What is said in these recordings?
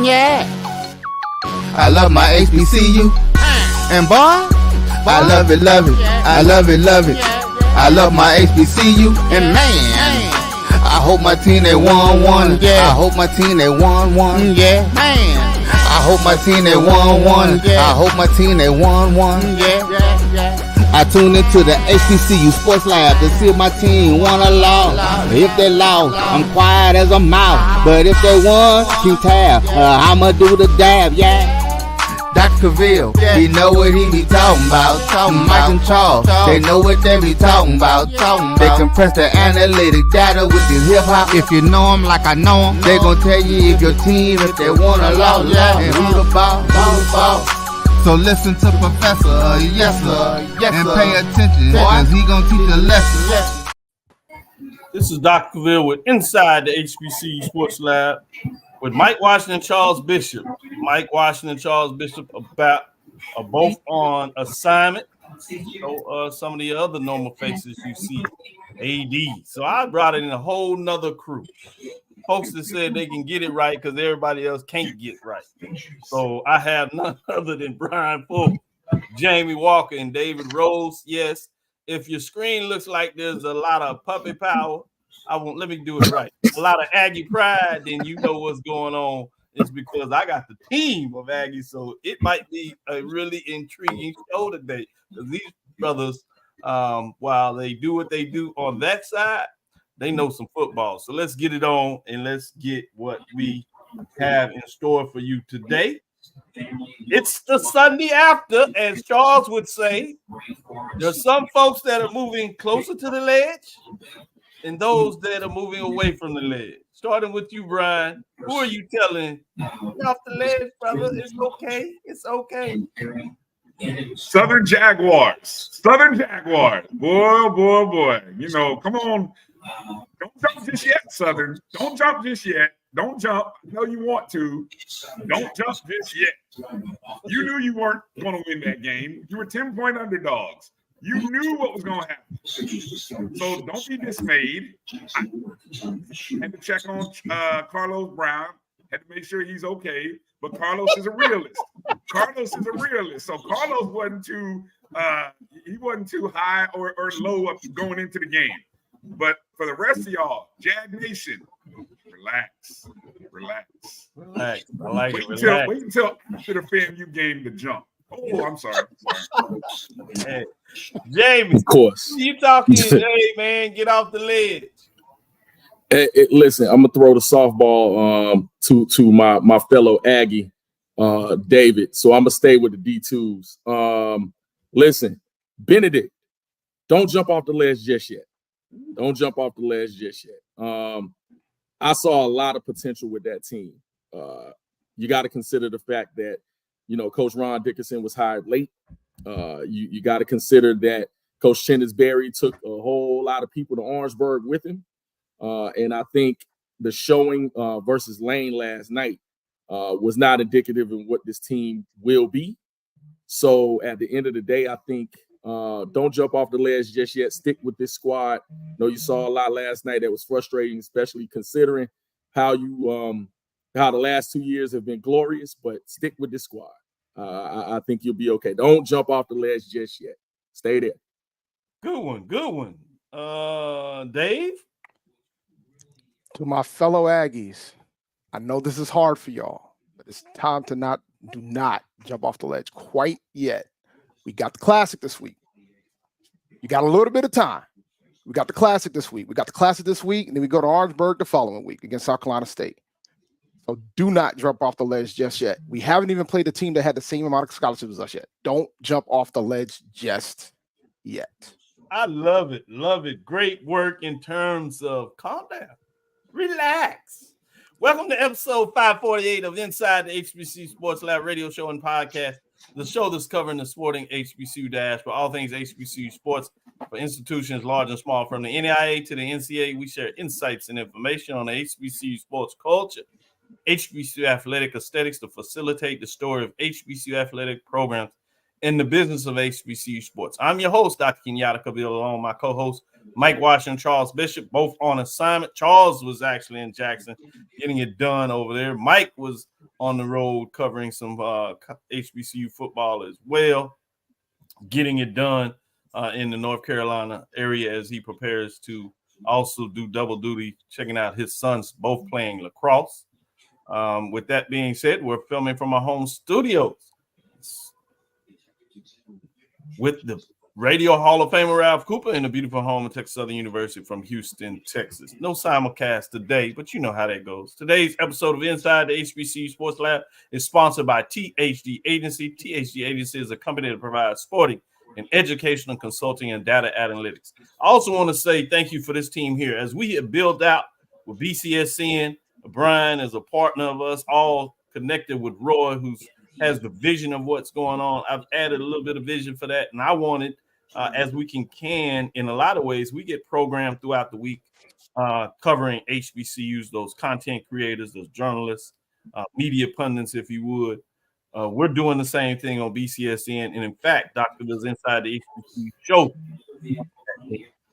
Yeah. I love my HBCU. And boy, I love it, love it. I love it, love it. I love my HBCU. And man, I hope my team they won. Yeah. I hope my team they won. Yeah. Man, I hope my team they won. Yeah. I hope my team they won. Yeah. I tune into the HBCU Sports Lab to see if my team won or lost. If they lost, I'm quiet as a mouse. But if they won, keep tab. I'ma do the dab, yeah. Dr. Cavil, he know what he be talking about. Mike and Charles, they know what they be talking about. They compress the analytic data with this hip hop. If you know them like I know them, they gon' tell you if your team, if they won or lost, and who the ball. So listen to Professor, yes sir, and pay attention, cause he gonna teach a lesson. This is Dr. Cavil with Inside the HBCU Sports Lab with Mike Washington and Charles Bishop. Mike Washington and Charles Bishop are both on assignment. So some of the other normal faces you see, AD. So I brought in a whole nother crew. Folks that said they can get it right because everybody else can't get it right. So I have none other than Bryan, Fulford, Jamie Walker, and David Rhodes. Yes, if your screen looks like there's a lot of puppy power, let me do it right. A lot of Aggie pride, then you know what's going on. It's because I got the team of Aggie, so it might be a really intriguing show today. Because these brothers, while they do what they do on that side, they know some football. So let's get it on and let's get what we have in store for you today. It's the Sunday after, as Charles would say. There's some folks that are moving closer to the ledge and those that are moving away from the ledge. Starting with you, Bryan. Who are you telling? Get off the ledge, brother. It's okay. It's okay. Southern Jaguars. Boy. You know, come on. Don't jump just yet, Southern. Don't jump just yet. Don't jump. I know you want to. Don't jump just yet. You knew you weren't going to win that game. You were 10-point underdogs. You knew what was going to happen. So don't be dismayed. I had to check on Carlos Brown. Had to make sure he's okay. But Carlos is a realist. So Carlos wasn't too high or low up going into the game. But for the rest of y'all, Jag Nation, relax. I like Wait until after the FAMU game to jump. Oh, I'm sorry. Hey, Jamie, of course. You talking? Hey, man, get off the ledge. Listen, I'm gonna throw the softball to my fellow Aggie, David. So I'm gonna stay with the D2s. Listen, Benedict, don't jump off the ledge just yet. I saw a lot of potential with that team. You got to consider the fact that, you know, Coach Ron Dickerson was hired late. You got to consider that Coach Chennis Berry took a whole lot of people to Orangeburg with him. And I think the showing versus Lane last night was not indicative of what this team will be. So at the end of the day, I think don't jump off the ledge just yet. Stick with this squad. I know you saw a lot last night that was frustrating, especially considering how the last 2 years have been glorious, but stick with this squad. I think you'll be okay. Don't jump off the ledge just yet. Stay there. Good one. Dave? To my fellow Aggies, I know this is hard for y'all, but it's time to do not jump off the ledge quite yet. We got the Classic this week. You got a little bit of time. We got the Classic this week. And then we go to Orangeburg the following week against South Carolina State. So do not jump off the ledge just yet. We haven't even played a team that had the same amount of scholarships as us yet. Don't jump off the ledge just yet. I love it. Great work in terms of calm down. Relax. Welcome to episode 548 of Inside the HBCU Sports Lab radio show and podcast, the show that's covering the sporting HBCU Diaspora, all things HBCU sports for institutions large and small, from the NAIA to the NCAA. We share insights and information on the HBCU sports culture, HBCU athletic aesthetics to facilitate the story of HBCU athletic programs in the business of HBCU sports. I'm your host, Dr. Kenyatta, along with my co-host, Mike Washington, Charles Bishop, both on assignment. Charles was actually in Jackson getting it done over there. Mike was on the road covering some HBCU football as well, getting it done in the North Carolina area as he prepares to also do double duty, checking out his sons both playing lacrosse. With that being said, we're filming from our home studios with the Radio Hall of Famer Ralph Cooper in the beautiful home of Texas Southern University from Houston, Texas. No simulcast today, but you know how that goes. Today's episode of Inside the HBCU Sports Lab is sponsored by THD Agency. THD Agency is a company that provides sporting and educational consulting and data analytics. I also want to say thank you for this team here. As we have built out with BCSN, Bryan is a partner of us, all connected with Roy, who has the vision of what's going on. I've added a little bit of vision for that, and I wanted, as we can in a lot of ways, we get programmed throughout the week covering HBCUs, those content creators, those journalists, media pundits, if you would. We're doing the same thing on BCSN, and in fact, Dr. Bill's Inside the HBCU show,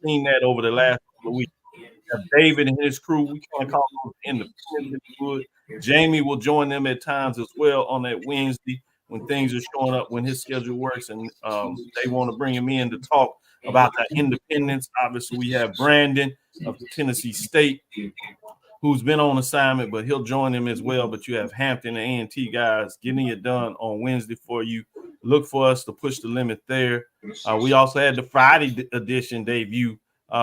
seen that over the last couple of weeks. David and his crew, we can't call them independent. Jamie will join them at times as well on that Wednesday when things are showing up, when his schedule works, and they want to bring him in to talk about that independence. Obviously, we have Brandon of Tennessee State, who's been on assignment, but he'll join them as well. But you have Hampton and A&T guys getting it done on Wednesday for you. Look for us to push the limit there. We also had the Friday edition debut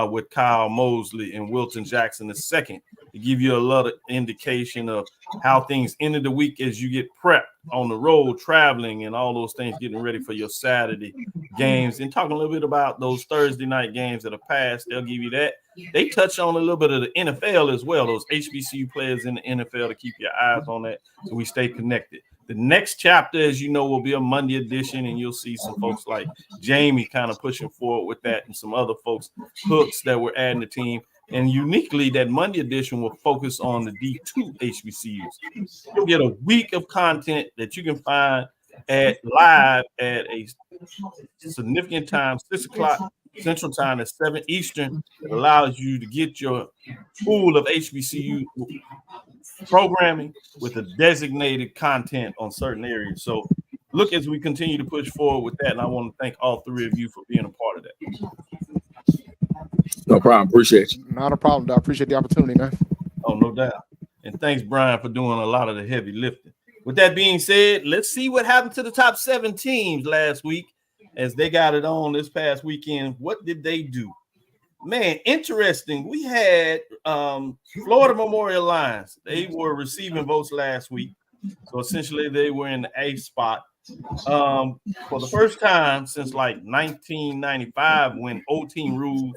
with Kyle Mosley and Wilton Jackson II to give you a lot of indication of how things ended the week as you get prepped on the road, traveling, and all those things, getting ready for your Saturday games, and talking a little bit about those Thursday night games that are passed. They'll give you that. They touch on a little bit of the NFL as well, those HBCU players in the NFL, to keep your eyes on that so we stay connected. The next chapter, as you know, will be a Monday edition, and you'll see some folks like Jamie kind of pushing forward with that, and some other folks, hooks that we're adding the team. And uniquely, that Monday edition will focus on the D2 HBCUs. You'll get a week of content that you can find live at a significant time, 6 o'clock Central Time at 7 Eastern. It allows you to get your pool of HBCU programming with a designated content on certain areas. So look as we continue to push forward with that, and I want to thank all three of you for being a part of that. No problem. Appreciate you. Not a problem. I appreciate the opportunity, man. Oh, no doubt. And thanks, Bryan, for doing a lot of the heavy lifting. With that being said, let's see what happened to the top 7 teams last week as they got it on this past weekend. What did they do? Man, interesting. We had Florida Memorial Lions. They were receiving votes last week. So essentially they were in the A spot. For the first time since like 1995, when old team rules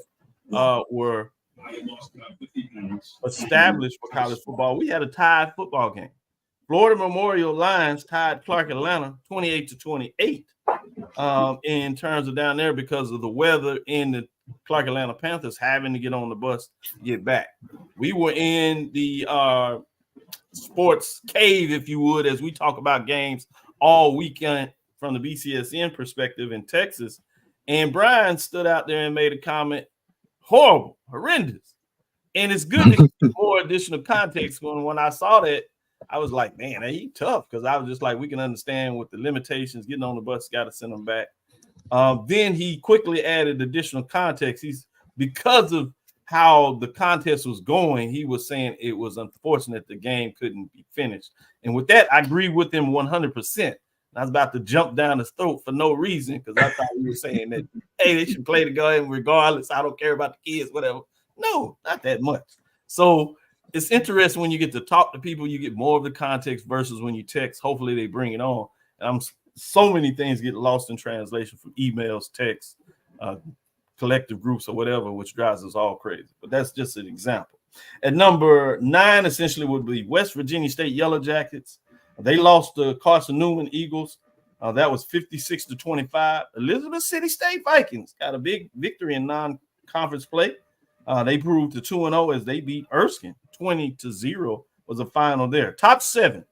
were established for college football, we had a tied football game. Florida Memorial Lions tied Clark Atlanta 28-28 in terms of down there because of the weather in the Clark Atlanta Panthers having to get on the bus to get back. We were in the sports cave, if you would, as we talk about games all weekend from the BCSN perspective in Texas. And Bryan stood out there and made a comment, horrible, horrendous. And it's good to get more additional context. When I saw that, I was like, man, he tough, because I was just like, we can understand with the limitations, getting on the bus, got to send them back. Then he quickly added additional context. Because of how the contest was going, he was saying it was unfortunate the game couldn't be finished. And with that, I agree with him 100%. I was about to jump down his throat for no reason, because I thought he was saying that, hey, they should play the game regardless. I don't care about the kids, whatever. No, not that much. So it's interesting when you get to talk to people, you get more of the context versus when you text. Hopefully they bring it on. And so many things get lost in translation from emails, texts, collective groups, or whatever, which drives us all crazy. But that's just an example. At number 9, essentially, would be West Virginia State Yellow Jackets. They lost to Carson Newman Eagles. That was 56-25. Elizabeth City State Vikings got a big victory in non-conference play. They proved to 2-0 as they beat Erskine. 20-0 was the final there. Top 7.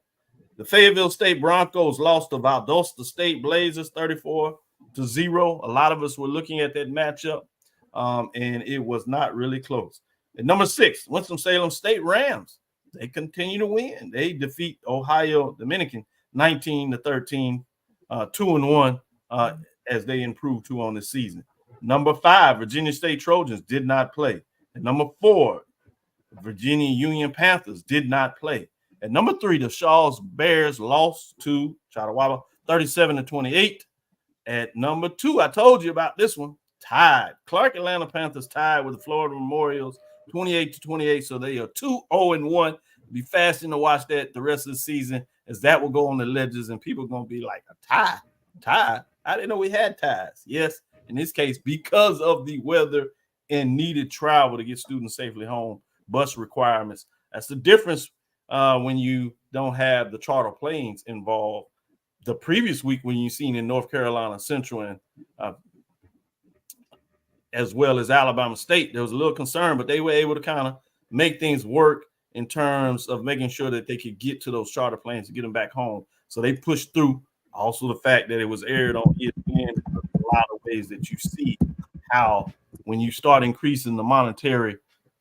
The Fayetteville State Broncos lost to Valdosta State Blazers 34-0. A lot of us were looking at that matchup, and it was not really close. At number 6, Winston-Salem State Rams they continue to win. They defeat Ohio Dominican 19-13, 2-1 as they improve 2 on this season. Number 5, Virginia State Trojans did not play. And number 4, Virginia Union Panthers did not play. At number 3, the Charles Bears lost to Chattawaba 37-28. At number 2, I told you about this one, tied. Clark Atlanta Panthers tied with the Florida Memorials 28-28. So they are 2-0-1. Be fascinating to watch that the rest of the season, as that will go on the ledgers and people are going to be like, a tie. I didn't know we had ties. Yes, in this case, because of the weather and needed travel to get students safely home, bus requirements. That's the difference when you don't have the charter planes involved. The previous week when you seen in North Carolina Central and as well as Alabama State, there was a little concern, but they were able to kind of make things work in terms of making sure that they could get to those charter planes to get them back home. So they pushed through. Also, the fact that it was aired on ESPN, a lot of ways that you see how when you start increasing the monetary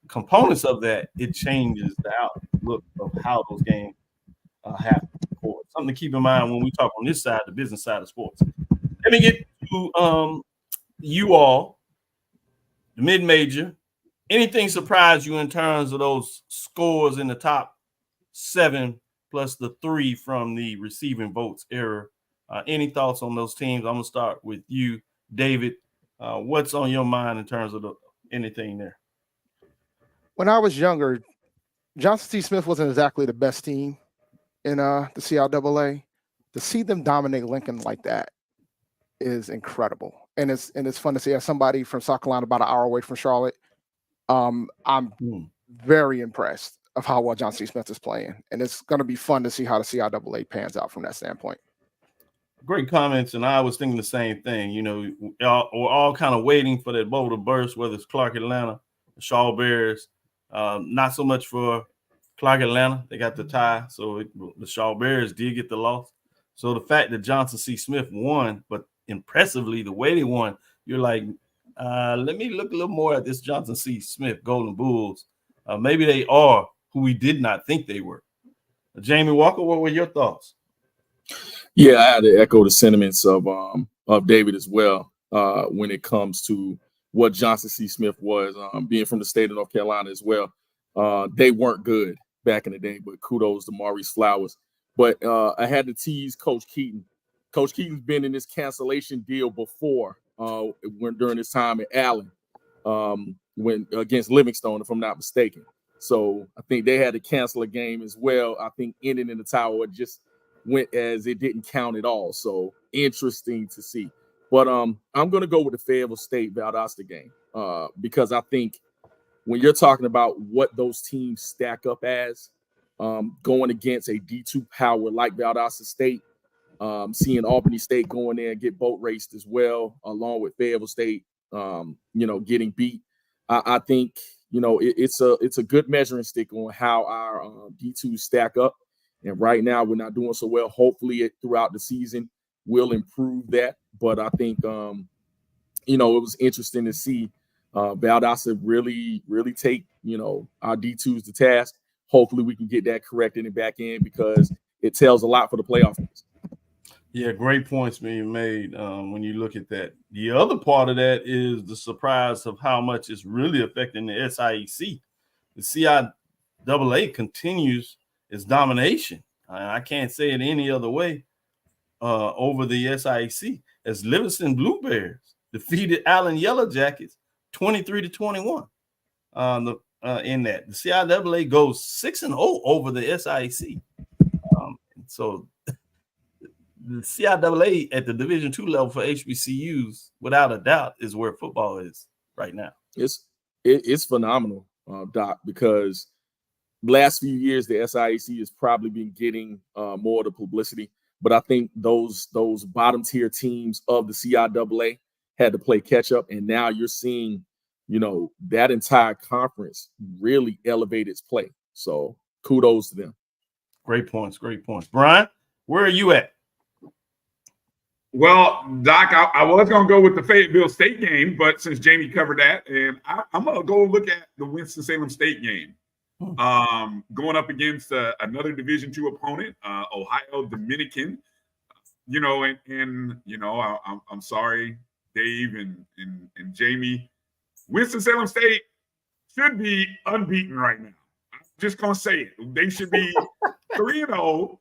components of that, it changes the outlook of how those games happen. Something to keep in mind when we talk on this side, the business side of sports. Let me get to you all, the mid-major. Anything surprise you in terms of those scores in the top 7 plus the 3 from the receiving votes error? Any thoughts on those teams? I'm going to start with you, David. What's on your mind in terms of anything there? When I was younger, Johnson C. Smith wasn't exactly the best team in the CIAA. To see them dominate Lincoln like that is incredible. And it's fun to see. As somebody from South Carolina, about an hour away from Charlotte, I'm very impressed of how well Johnson C. Smith is playing. And it's going to be fun to see how the CIAA pans out from that standpoint. Great comments, and I was thinking the same thing. You know, we're all kind of waiting for that bubble to burst, whether it's Clark Atlanta, the Shaw Bears. Not so much for Clark Atlanta. They got the tie, so the Shaw Bears did get the loss. So the fact that Johnson C. Smith won, but impressively, the way they won, you're like, let me look a little more at this Johnson C. Smith Golden Bulls. Maybe they are who we did not think they were. Jamie Walker, what were your thoughts? Yeah, I had to echo the sentiments of David as well when it comes to what Johnson C. Smith was, being from the state of North Carolina as well. They weren't good back in the day, but kudos to Maurice Flowers. But I had to tease Coach Keaton. Coach Keaton's been in this cancellation deal before during his time at Allen when against Livingstone, if I'm not mistaken. So I think they had to cancel a game as well. I think ending in the tower just went as it didn't count at all. So interesting to see. But I'm going to go with the Fayetteville State Valdosta game because I think when you're talking about what those teams stack up as, going against a D2 power like Valdosta State, seeing Albany State go in there and get boat raced as well, along with Fayetteville State, getting beat. I think, it's a good measuring stick on how our D2s stack up. And right now we're not doing so well. Hopefully throughout the season we'll improve that. But I think, it was interesting to see Valdosta really, really take, our D2s to task. Hopefully we can get that corrected and back in because it tells a lot for the playoffs. Yeah, great points being made when you look at that. The other part of that is the surprise of how much it's really affecting the SIEC. The CIAA continues its domination. I can't say it any other way over the SIEC as Livingston Blue Bears defeated Allen Yellow Jackets 23-21 in that. The CIAA goes 6-0 over the SIEC. So the CIAA at the Division II level for HBCUs, without a doubt, is where football is right now. It's phenomenal, Doc, because last few years the SIAC has probably been getting more of the publicity, but I think those bottom tier teams of the CIAA had to play catch up, and now you're seeing, that entire conference really elevate its play. So kudos to them. Great points. Bryan, where are you at? Well, Doc, I was going to go with the Fayetteville State game, but since Jamie covered that, and I'm going to go look at the Winston-Salem State game. Going up against another Division II opponent, Ohio Dominican. You know, and you know, I'm sorry, Dave and Jamie. Winston-Salem State should be unbeaten right now. I'm just gonna say it. They should be 3-0.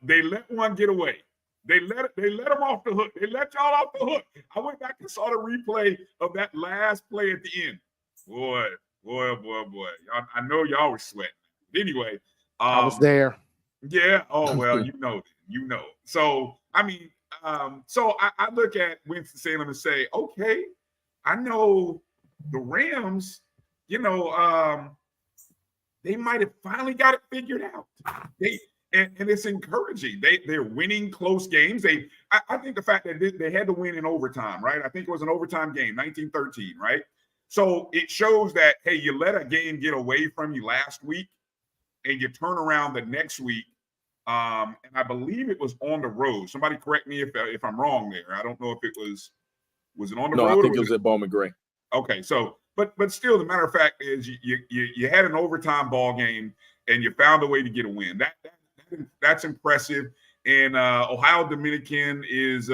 They let one get away. They let them off the hook. They let y'all off the hook. I went back and saw the replay of that last play at the end. Boy. I know y'all were sweating. Anyway, I was there. Yeah. Oh well, you know. So I mean, so I look at Winston-Salem and say, okay, I know the Rams. You know, they might have finally got it figured out. And it's encouraging. They're winning close games. I think the fact that they had to win in overtime, right? I think it was an overtime game, 19-13, right? So it shows that, hey, you let a game get away from you last week and you turn around the next week. And I believe it was on the road. Somebody correct me if I'm wrong there. I don't know if it was it on the road? No, I think it was at Bowman Gray. Okay, so but still, the matter of fact is you had an overtime ball game and you found a way to get a win. That's impressive. And Ohio Dominican is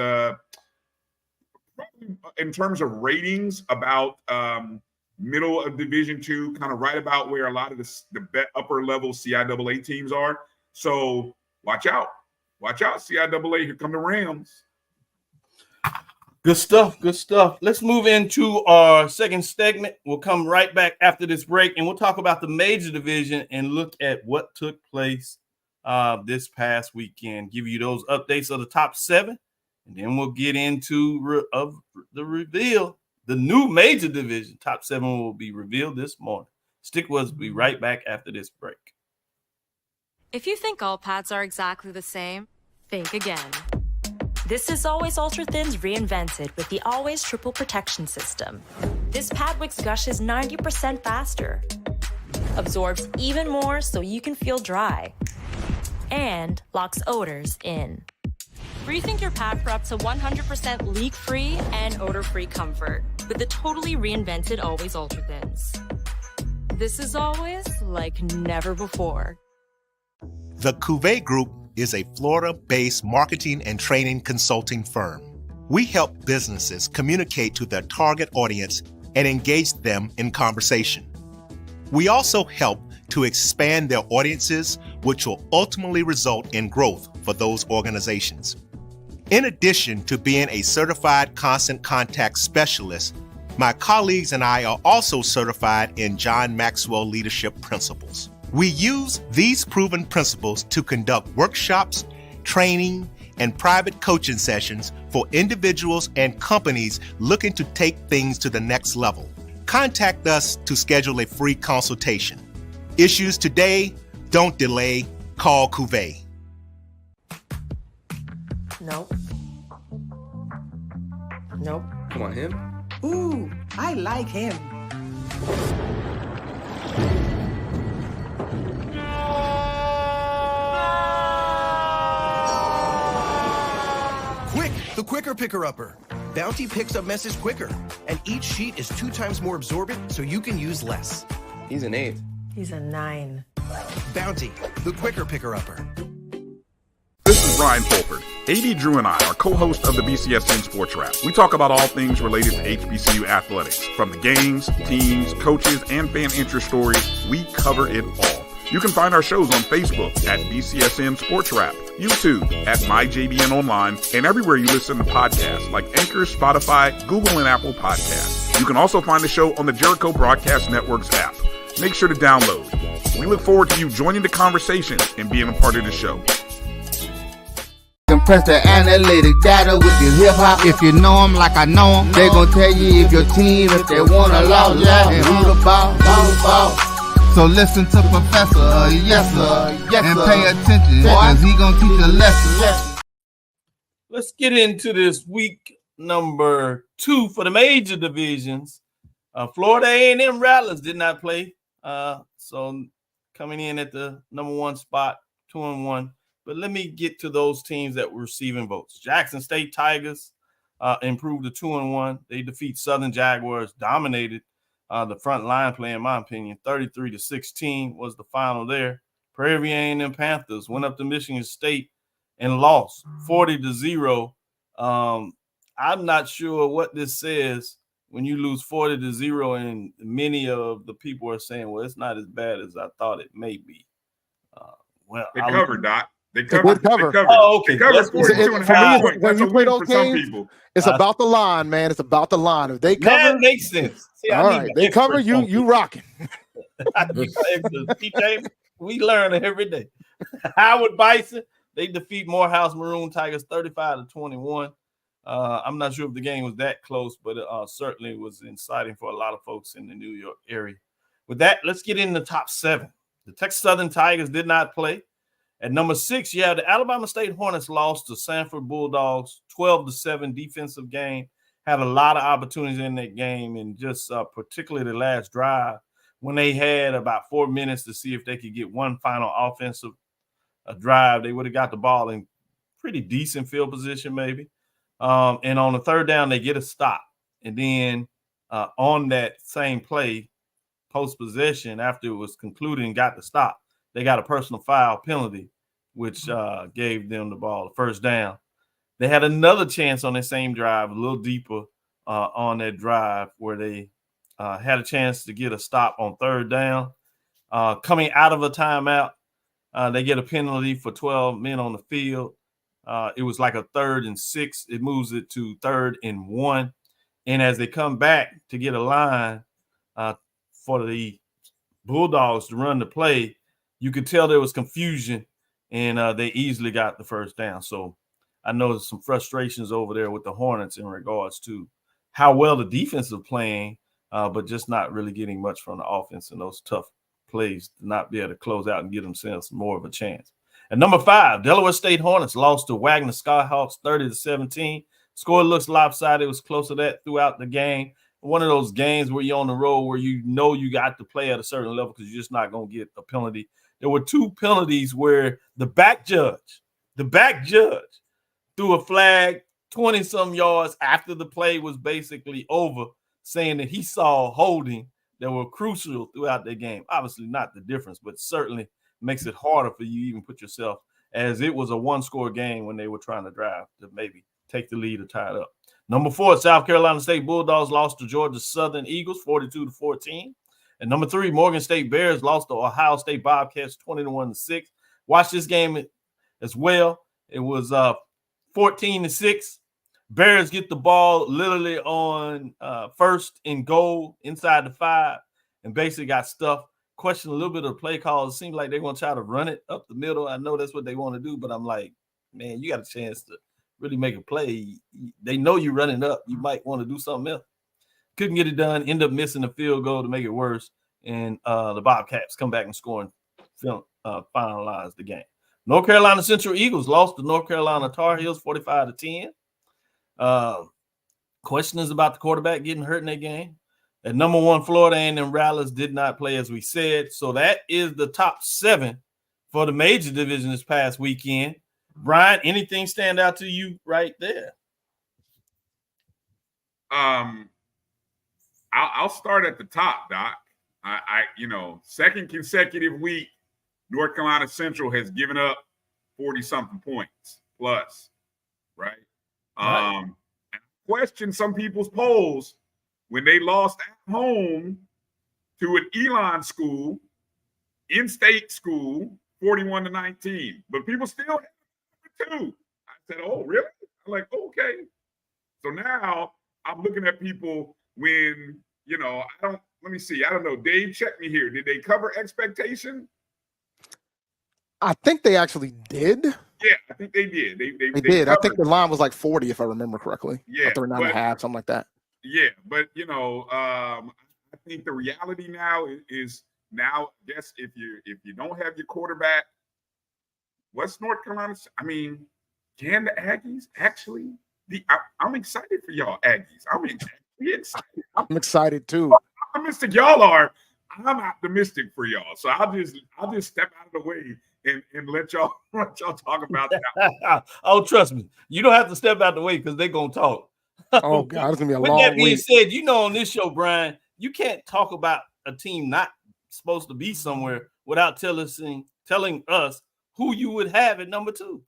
in terms of ratings about middle of Division II, kind of right about where a lot of the upper level CIAA teams are. So watch out, CIAA. Here come the Rams. Good stuff. Let's move into our second segment. We'll come right back after this break, and we'll talk about the major division and look at what took place this past weekend. Give you those updates of the top 7, and then we'll get into the reveal. The new major division, top 7, will be revealed this morning. Stick with us. We'll be right back after this break. If you think all pads are exactly the same, think again. This is Always Ultra Thins reinvented with the Always Triple Protection System. This pad wicks gushes 90% faster, absorbs even more so you can feel dry, and locks odors in. Rethink your pad for up to 100% leak-free and odor-free comfort with the totally reinvented Always Ultra Thins. This is always like never before. The Cavil Group is a Florida-based marketing and training consulting firm. We help businesses communicate to their target audience and engage them in conversation. We also help to expand their audiences, which will ultimately result in growth for those organizations. In addition to being a certified constant contact specialist, my colleagues and I are also certified in John Maxwell Leadership Principles. We use these proven principles to conduct workshops, training, and private coaching sessions for individuals and companies looking to take things to the next level. Contact us to schedule a free consultation. Issues today, don't delay, call Cavil. Nope. Come on, him? Ooh, I like him. Quick, the quicker picker-upper. Bounty picks up message quicker, and each sheet is 2 times more absorbent, so you can use less. He's an 8. He's a 9. Bounty, the quicker picker-upper. This is Bryan Fulford. AD Drew and I are co-hosts of the BCSN Sports Wrap. We talk about all things related to HBCU athletics. From the games, teams, coaches, and fan interest stories, we cover it all. You can find our shows on Facebook at BCSN Sports Wrap, YouTube at MyJBN Online, and everywhere you listen to podcasts like Anchor, Spotify, Google, and Apple Podcasts. You can also find the show on the Jericho Broadcast Network's app. Make sure to download. We look forward to you joining the conversation and being a part of the show. Compress the analytic data with your hip hop. If you know them like I know them, they gon' tell you if your team, if they want a lot, and who the ball. So listen to Professor, yes sir, and pay attention, cause he gon' teach a lesson. Let's get into this week number 2 for the major divisions. Florida A&M Rattlers did not play, so coming in at the number 1 spot, 2-1. But let me get to those teams that were receiving votes. Jackson State Tigers improved to 2-1. They defeat Southern Jaguars, dominated the front line play, in my opinion. 33-16 was the final there. Prairie A&M Panthers went up to Michigan State and lost 40-0. I'm not sure what this says when you lose 40-0, and many of the people are saying, well, it's not as bad as I thought it may be. They covered, Doc. They did covered. cover. They covered. Oh, okay. They covered 42 and a half points. When That's you a play win those for some games, people. it's about the line, man. It's about the line. If they cover, that makes sense. See, all right, they cover, you rocking. We learn every day. Howard Bison, they defeat Morehouse Maroon Tigers 35-21. I'm not sure if the game was that close, but it certainly was exciting for a lot of folks in the New York area. With that, let's get in the top 7. The Texas Southern Tigers did not play. At number 6, you have the Alabama State Hornets lost to Sanford Bulldogs 12-7 defensive game. Had a lot of opportunities in that game, and just particularly the last drive when they had about 4 minutes to see if they could get one final offensive drive. They would have got the ball in pretty decent field position maybe. And on the third down, they get a stop. And then on that same play, post-possession, after it was concluded and got the stop, they got a personal foul penalty, which gave them the ball, the first down. They had another chance on the same drive, a little deeper on that drive, where they had a chance to get a stop on third down. Coming out of a timeout, they get a penalty for 12 men on the field. It was like a 3rd and 6. It moves it to 3rd and 1. And as they come back to get a line for the Bulldogs to run the play, you could tell there was confusion, and they easily got the first down. So I know there's some frustrations over there with the Hornets in regards to how well the defense is playing, but just not really getting much from the offense in those tough plays to not be able to close out and give themselves more of a chance. At number 5, Delaware State Hornets lost to Wagner Skyhawks 30-17. Score looks lopsided. It was close to that throughout the game. One of those games where you're on the road where you know you got to play at a certain level because you're just not going to get a penalty. There were 2 penalties where the back judge threw a flag 20-some yards after the play was basically over, saying that he saw holding that were crucial throughout the game. Obviously not the difference, but certainly makes it harder for you to even put yourself, as it was a 1-score game when they were trying to drive to maybe take the lead or tie it up. Number 4, South Carolina State Bulldogs lost to Georgia Southern Eagles 42-14. And number 3, Morgan State Bears lost to Ohio State Bobcats 20-6. Watch this game as well. It was 14-6. Bears get the ball literally on 1st and goal inside the 5 and basically got stuffed. Question a little bit of the play calls. It seems like they're going to try to run it up the middle. I know that's what they want to do, but I'm like, man, you got a chance to really make a play. They know you're running up. You might want to do something else. Couldn't get it done. End up missing a field goal to make it worse. And the Bobcats come back and score and finalize the game. North Carolina Central Eagles lost to North Carolina Tar Heels 45-10. Question is about the quarterback getting hurt in that game. At number 1, Florida A&M Rattlers did not play, as we said. So that is the top 7 for the major division this past weekend. Bryan, anything stand out to you right there? I'll start at the top, Doc. Second consecutive week, North Carolina Central has given up 40-something points plus, right? Right. Question some people's polls when they lost at home to an Elon school, in-state school, 41-19. But people still have number 2. I said, oh, really? I'm like, okay. So now I'm looking at people when, let me see. I don't know. Dave, check me here. Did they cover expectation? I think they actually did. Yeah, I think they did. They did. Covered. I think the line was like 40, if I remember correctly. Yeah. 39.5, something like that. Yeah, but I think the reality now is I guess if you don't have your quarterback, what's North Carolina? I mean, can the Aggies actually? I'm excited for y'all Aggies. I'm excited. I'm excited too. Optimistic y'all are. I'm optimistic for y'all. So I'll just step out of the way and let y'all talk about that. Oh, trust me, you don't have to step out the way because they're gonna talk. Oh God, it's gonna be a long week. With that being week. said, on this show, Bryan, you can't talk about a team not supposed to be somewhere without telling us who you would have at number 2.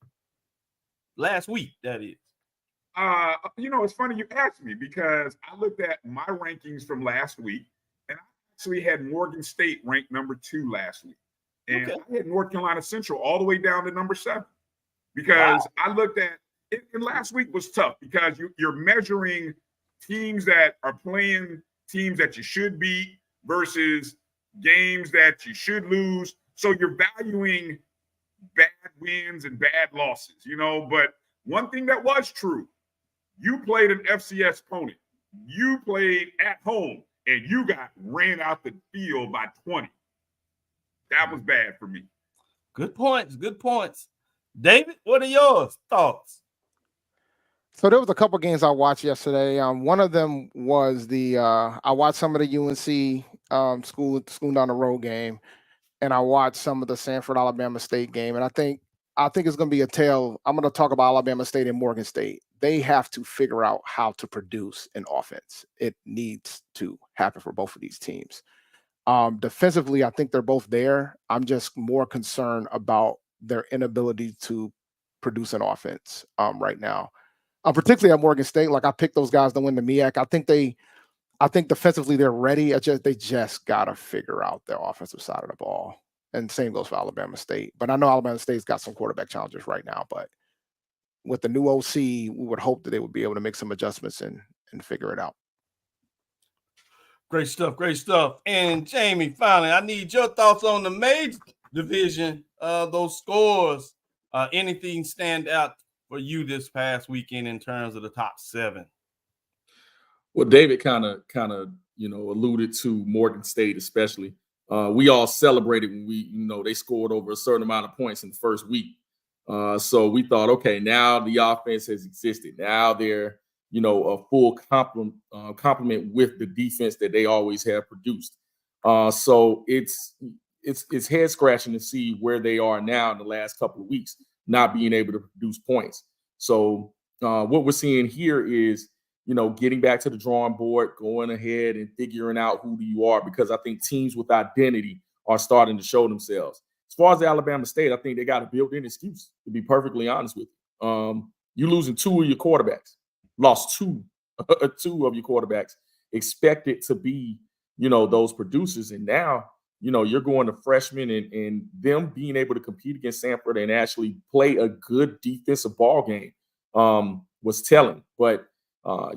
Last week, that is. It's funny you asked me because I looked at my rankings from last week, and I actually had Morgan State ranked number 2 last week. And I had North Carolina Central all the way down to number 7 because I looked at it. And last week was tough because you're measuring teams that are playing teams that you should beat versus games that you should lose. So you're valuing bad wins and bad losses, But one thing that was true, you played an FCS opponent. You played at home, and you got ran out the field by 20. That was bad for me. Good points. Good points. David, what are your thoughts? So there was a couple games I watched yesterday. One of them was I watched some of the UNC school down the road game, and I watched some of the Sanford Alabama State game. And I think it's going to be a tale. I'm going to talk about Alabama State and Morgan State. They have to figure out how to produce an offense. It needs to happen for both of these teams. Defensively, I think they're both there. I'm just more concerned about their inability to produce an offense right now. Particularly at Morgan State, like I picked those guys to win the MEAC. I think defensively they're ready. They just gotta figure out their offensive side of the ball. And same goes for Alabama State. But I know Alabama State's got some quarterback challenges right now. But with the new OC, we would hope that they would be able to make some adjustments and figure it out. Great stuff. Great stuff. And Jamie, finally, I need your thoughts on the major division. Those scores. Anything stand out for you this past weekend in terms of the top 7? Well, David kind of alluded to Morgan State, especially. We all celebrated when they scored over a certain amount of points in the first week. So we thought, okay, now the offense has existed. Now they're, a full complement with the defense that they always have produced. So it's head scratching to see where they are now in the last couple of weeks, not being able to produce points. So what we're seeing here is, getting back to the drawing board, going ahead and figuring out who you are, because I think teams with identity are starting to show themselves. As far as the Alabama State, I think they got a built-in excuse, to be perfectly honest with you. You're losing 2 of your quarterbacks, lost 2 of your quarterbacks, expected to be, those producers. And now, you're going to freshmen and them being able to compete against Sanford and actually play a good defensive ball game was telling. But us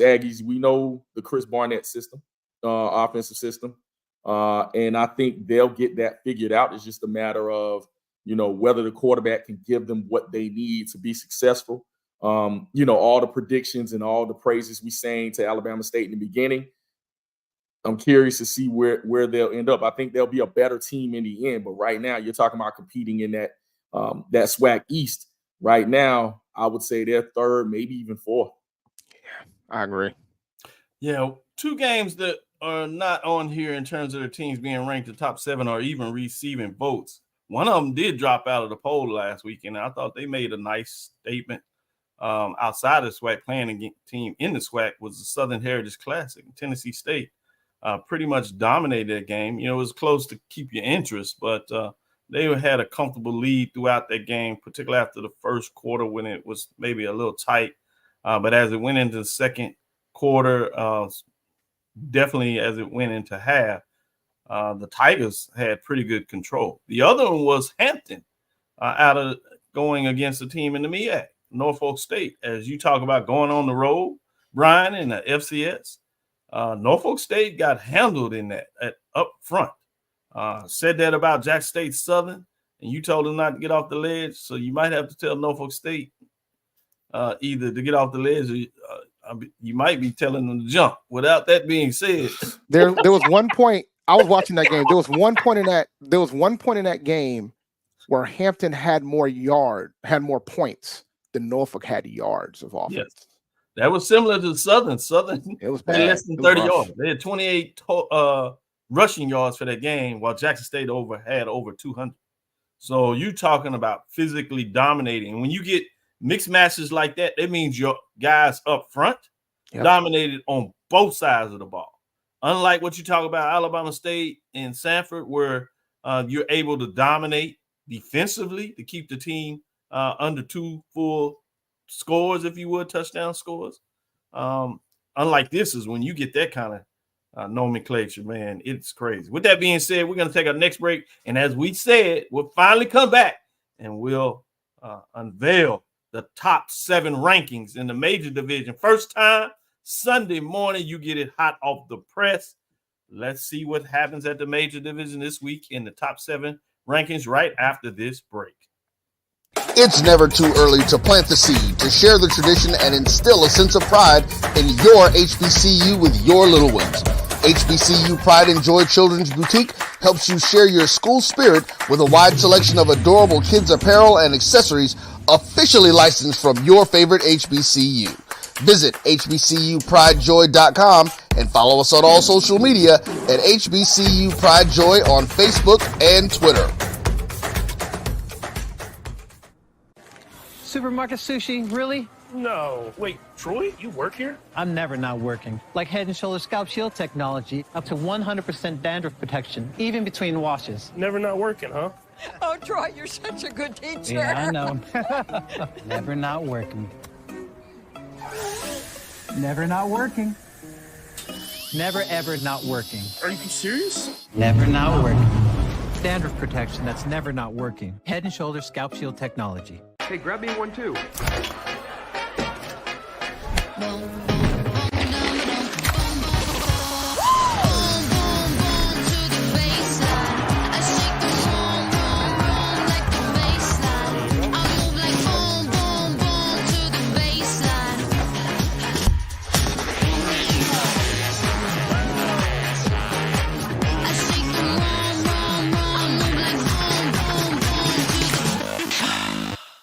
Aggies, we know the Chris Barnett system, offensive system. And I think they'll get that figured out. It's just a matter of, whether the quarterback can give them what they need to be successful. All the predictions and all the praises we sang to Alabama State in the beginning, I'm curious to see where they'll end up. I think they'll be a better team in the end. But right now, you're talking about competing in that SWAC East. Right now, I would say they're 3rd, maybe even 4th. Yeah, I agree. Yeah, 2 games that are not on here in terms of their teams being ranked the top 7 or even receiving votes. One of them did drop out of the poll last weekend. I thought they made a nice statement. Outside of SWAC, playing a team in the SWAC was the Southern Heritage Classic. Tennessee State pretty much dominated that game. It was close to keep your interest, but they had a comfortable lead throughout that game, particularly after the first quarter when it was maybe a little tight. But as it went into the second quarter, definitely as it went into half, the Tigers had pretty good control. The other one was Hampton going against a team in the MEAC, Norfolk State. As you talk about going on the road, Bryan, in the FCS, Norfolk State got handled in that up front. Said that about Jackson State Southern, and you told them not to get off the ledge. So you might have to tell Norfolk State either to get off the ledge or you might be telling them to jump. Without that being said, there was one point I was watching that game. There was one point in that game where Hampton had more points than Norfolk had yards of offense. Yes. That was similar to Southern. It was had bad. less than 30 yards. They had 28 rushing yards for that game, while Jackson State had over 200. So you're talking about physically dominating. When you get mixed matches like that, that means your guys up front dominated on both sides of the ball. Unlike what you talk about Alabama State and Samford, where you're able to dominate defensively to keep the team under 2 full scores, if you would, touchdown scores. Unlike this is when you get that kind of nomenclature, man, it's crazy. With that being said, we're going to take our next break. And as we said, we'll finally come back and we'll unveil the top 7 rankings in the major division. First time Sunday morning, you get it hot off the press. Let's see what happens at the major division this week in the top 7 rankings right after this break. It's never too early to plant the seed, to share the tradition, and instill a sense of pride in your HBCU with your little ones. HBCU Pride and Joy Children's Boutique helps you share your school spirit with a wide selection of adorable kids apparel and accessories officially licensed from your favorite HBCU. Visit hbcupridejoy.com and follow us on all social media at HBCU Pride Joy on Facebook and Twitter. Supermarket sushi, really? No. Wait, Troy, you work here? I'm never not working. Like Head & Shoulders Scalp Shield technology, up to 100% dandruff protection, even between washes. Never not working, huh? Oh, Troy, you're such a good teacher. Yeah, I know. Never not working. Never not working. Never, ever not working. Are you serious? Never not working. Dandruff protection that's never not working. Head & Shoulders Scalp Shield technology. Hey, grab me one too.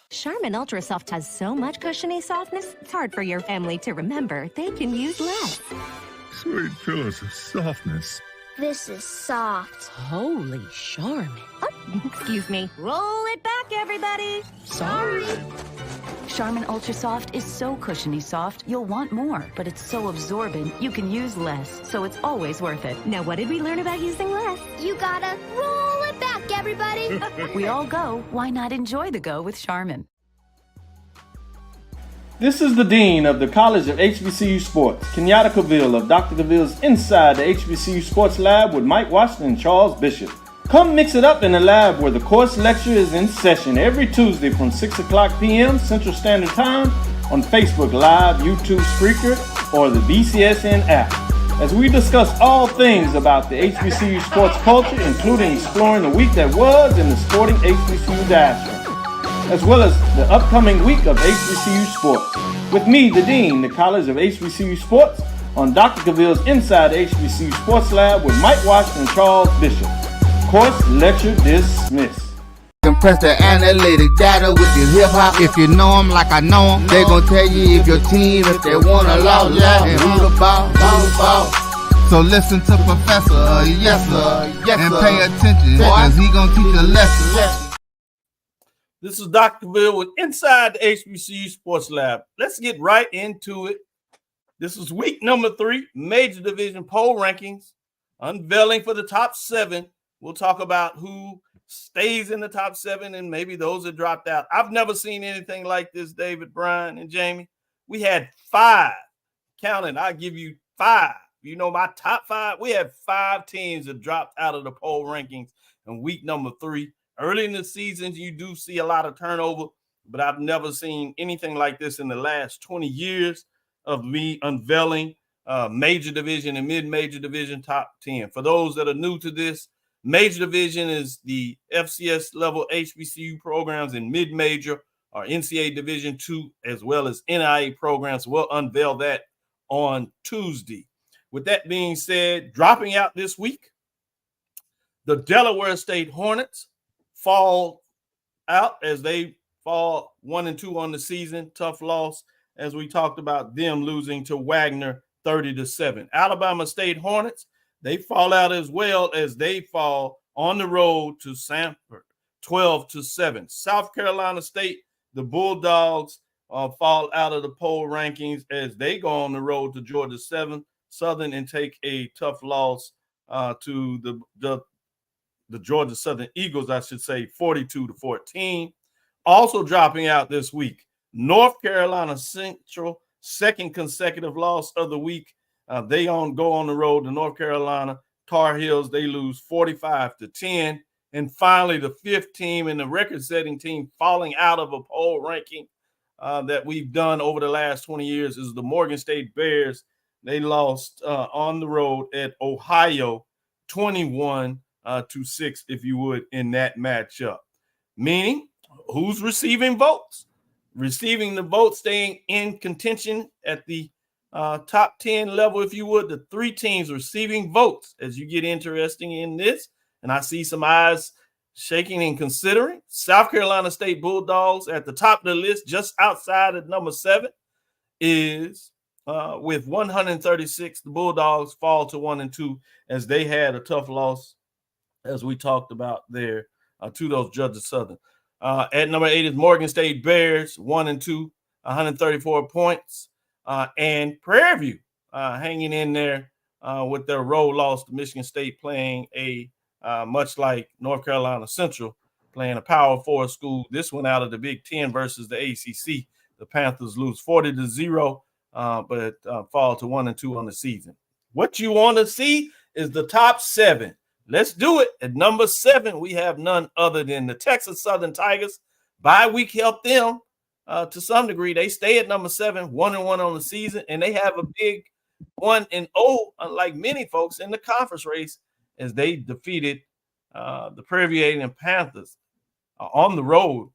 Charmin Ultra Soft has so much cushiony softness, it's hard for your family to remember they can use less. Sweet pillows of softness. This is soft. Holy Charmin. Oh, excuse me. Roll it back, everybody. Sorry. Charmin Ultra Soft is so cushiony soft, you'll want more. But it's so absorbent, you can use less. So it's always worth it. Now, what did we learn about using less? You gotta roll it back, everybody. We all go. Why not enjoy the go with Charmin? This is the Dean of the College of HBCU Sports, Kenyatta Cavil of Dr. Cavil's Inside the HBCU Sports Lab with Mike Washington and Charles Bishop. Come mix it up in the lab where the course lecture is in session every Tuesday from 6 o'clock p.m. Central Standard Time on Facebook Live, YouTube Spreaker, or the BCSN app, as we discuss all things about the HBCU sports culture, including exploring the week that was in the sporting HBCU diaspora, as well as the upcoming week of HBCU sports. With me, the Dean, the College of HBCU Sports, on Dr. Cavil's Inside the HBCU Sports Lab with Mike Washington and Charles Bishop. Course lecture dismissed. Compress the analytic data with your hip hop. If you know them like I know them, they gon' tell you if your team, if they want to lose, and who the ball. So listen to Professor, yes sir, and pay attention, cause he gon' teach a lesson. This is Dr. Bill with Inside the HBCU Sports Lab. Let's get right into it. This is week number 3, Major Division Poll Rankings, unveiling for the top 7. We'll talk about who stays in the top 7 and maybe those that dropped out. I've never seen anything like this, David, Bryan, and Jamie. We had 5. Counting, I'll give you 5. You know my top 5? We had 5 teams that dropped out of the poll rankings in week number 3. Early in the season, you do see a lot of turnover, but I've never seen anything like this in the last 20 years of me unveiling major division and mid-major division top 10. For those that are new to this, major division is the FCS level HBCU programs, and mid-major are NCAA Division II as well as NIA programs. We'll unveil that on Tuesday. With that being said, dropping out this week, the Delaware State Hornets fall out as they fall 1-2 on the season. Tough loss, as we talked about them losing to Wagner 30-7. Alabama State Hornets, they fall out as well as they fall on the road to Samford 12-7. South Carolina State, the Bulldogs fall out of the poll rankings as they go on the road to Georgia Southern and take a tough loss to the Georgia Southern Eagles, I should say, 42-14. Also dropping out this week, North Carolina Central, second consecutive loss of the week. They go on the road to North Carolina Tar Heels. They lose 45-10. And finally, the fifth team and the record-setting team falling out of a poll ranking that we've done over the last 20 years is the Morgan State Bears. They lost on the road at Ohio 21-6, if you would, in that matchup. Meaning, who's receiving votes? Receiving the votes, staying in contention at the top 10 level, if you would. The three teams receiving votes as you get interesting in this. And I see some eyes shaking and considering. South Carolina State Bulldogs at the top of the list, just outside of number 7, is with 136. The Bulldogs fall to 1-2 as they had a tough loss, as we talked about there, to those Georgia Southern. At number 8 is Morgan State Bears, 1-2, 134 points. And Prairie View hanging in there with their road loss to Michigan State, playing a much like North Carolina Central, playing a Power 4 school. This one out of the Big Ten versus the ACC. The Panthers lose 40-0, but fall to 1-2 on the season. What you want to see is the top 7. Let's do it. At number 7, we have none other than the Texas Southern Tigers. Bye week helped them to some degree. They stay at number 7, 1-1 on the season, and they have a big 1-0, unlike many folks in the conference race, as they defeated the Prairie View Indian Panthers on the road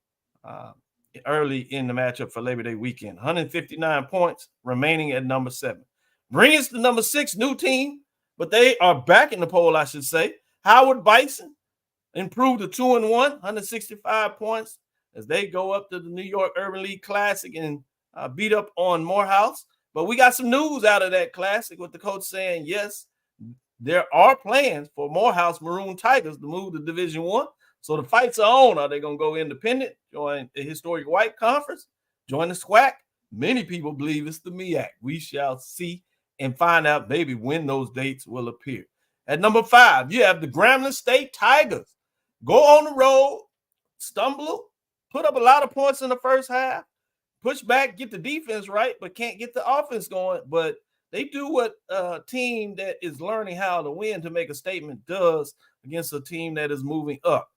early in the matchup for Labor Day weekend. 159 points remaining at number 7. Bring us to number 6, new team, but they are back in the poll, I should say. Howard Bison improved to 2-1, 165 points as they go up to the New York Urban League Classic and beat up on Morehouse. But we got some news out of that Classic with the coach saying, yes, there are plans for Morehouse Maroon Tigers to move to Division I. So the fights are on. Are they going to go independent, join the historic white conference, join the SWAC? Many people believe it's the MEAC. We shall see and find out maybe when those dates will appear. At number 5, you have the Grambling State Tigers. Go on the road, stumble, put up a lot of points in the first half, push back, get the defense right, but can't get the offense going. But they do what a team that is learning how to win to make a statement does against a team that is moving up.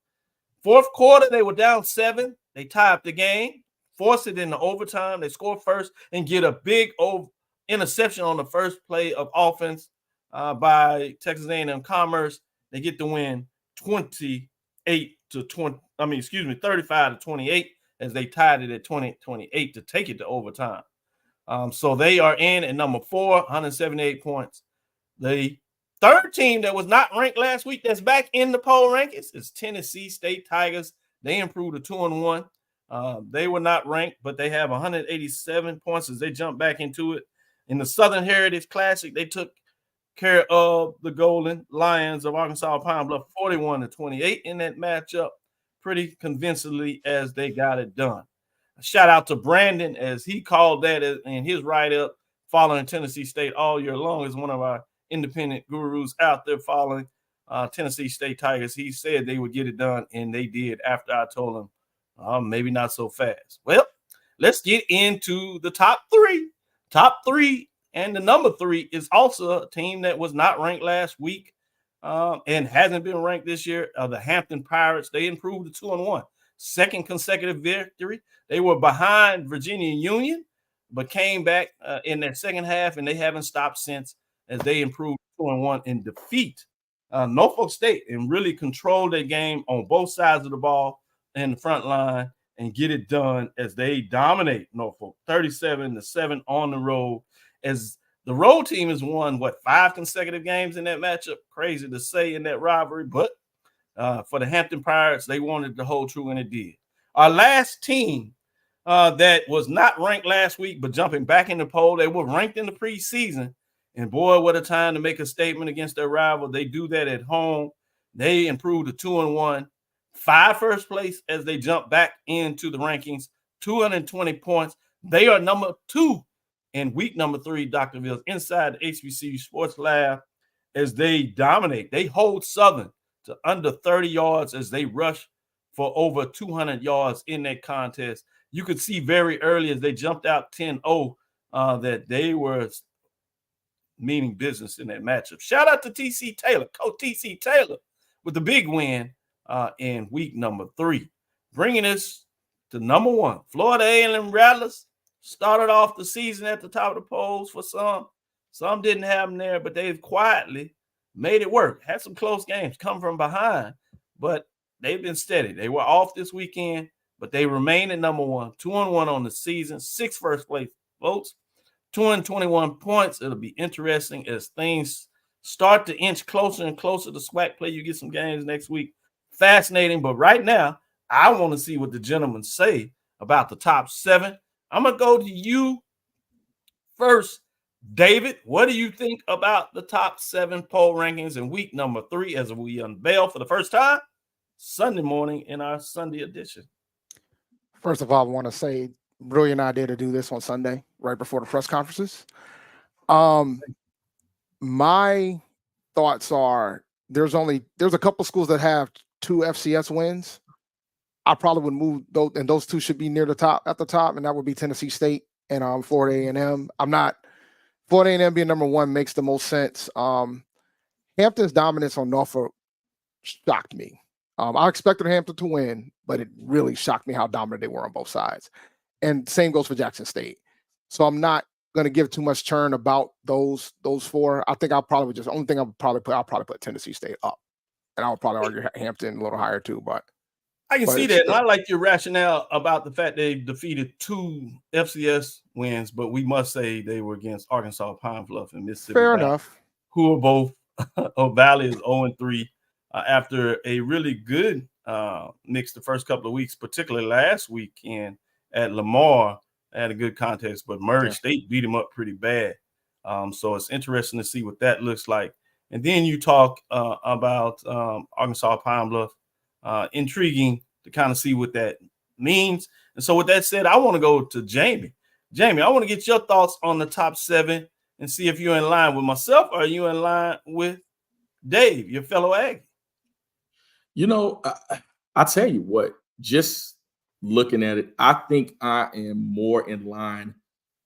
Fourth quarter, they were down 7. They tie up the game, force it into overtime. They score first and get a big interception on the first play of offense by Texas A&M Commerce. They get the win 35-28 as they tied it at 20-28 to take it to overtime. So they are in at number 4, 178 points. The third team that was not ranked last week that's back in the poll rankings is Tennessee State Tigers. They improved to 2-1. They were not ranked, but they have 187 points as they jump back into it. In the Southern Heritage Classic, they took care of the Golden Lions of Arkansas Pine Bluff 41-28 in that matchup, pretty convincingly as they got it done. A shout out to Brandon, as he called that in his write-up, following Tennessee State all year long, as one of our independent gurus out there following Tennessee State Tigers. He said they would get it done, and they did after I told him maybe not so fast. Well, let's get into the top 3. Top 3, and the number 3 is also a team that was not ranked last week and hasn't been ranked this year. The Hampton Pirates, they improved to 2-1. Second consecutive victory. They were behind Virginia Union, but came back in their second half, and they haven't stopped since as they improved 2-1 and defeat Norfolk State and really control their game on both sides of the ball and the front line and get it done as they dominate Norfolk 37-7 on the road. As the road team has won, 5 consecutive games in that matchup? Crazy to say in that rivalry, but for the Hampton Pirates, they wanted to hold true, and it did. Our last team that was not ranked last week, but jumping back in the poll, they were ranked in the preseason. And boy, what a time to make a statement against their rival. They do that at home. They improved to 2-1. 5 first place as they jump back into the rankings, 220 points. They are number 2 in week number 3, Dr. Ville's inside the HBCU Sports Lab as they dominate. They hold Southern to under 30 yards as they rush for over 200 yards in that contest. You could see very early as they jumped out 10-0 that they were meaning business in that matchup. Shout out to TC Taylor, Coach TC Taylor, with the big win in week number 3, bringing us to number 1. Florida A&M Rattlers started off the season at the top of the polls for some. Some didn't have them there, but they've quietly made it work. Had some close games, come from behind, but they've been steady. They were off this weekend, but they remain at number 1, 2-1 on the season, 6 first place votes, 221 points. It'll be interesting as things start to inch closer and closer to SWAC play. You get some games next week. Fascinating, but right now, I want to see what the gentlemen say about the top 7. I'm going to go to you first, David. What do you think about the top 7 poll rankings in week number 3 as we unveil for the first time Sunday morning in our Sunday edition? First of all, I want to say brilliant idea to do this on Sunday, right before the press conferences. My thoughts are there's a couple schools that have 2 FCS wins. I probably would move those, and those 2 should be near the top, at the top, and that would be Tennessee State and Florida A&M. Florida A&M being number 1 makes the most sense. Hampton's dominance on Norfolk shocked me. I expected Hampton to win, but it really shocked me how dominant they were on both sides. And same goes for Jackson State. So I'm not going to give too much churn about those 4. I think I'll probably put Tennessee State up, and I would probably argue Hampton a little higher too. But I can see that. And I like your rationale about the fact they defeated 2 FCS wins, but we must say they were against Arkansas, Pine Bluff, and Mississippi Fair Valley, enough. who are both Valley is 0-3 after a really good mix the first couple of weeks, particularly last weekend at Lamar. Had a good contest, but Murray State beat him up pretty bad. So it's interesting to see what that looks like. And then you talk about Arkansas Pine Bluff. Intriguing to kind of see what that means. And so with that said, I want to go to Jamie. Jamie, I want to get your thoughts on the top 7 and see if you're in line with myself or are you in line with Dave, your fellow Aggie? You know, I tell you what, just looking at it, I think I am more in line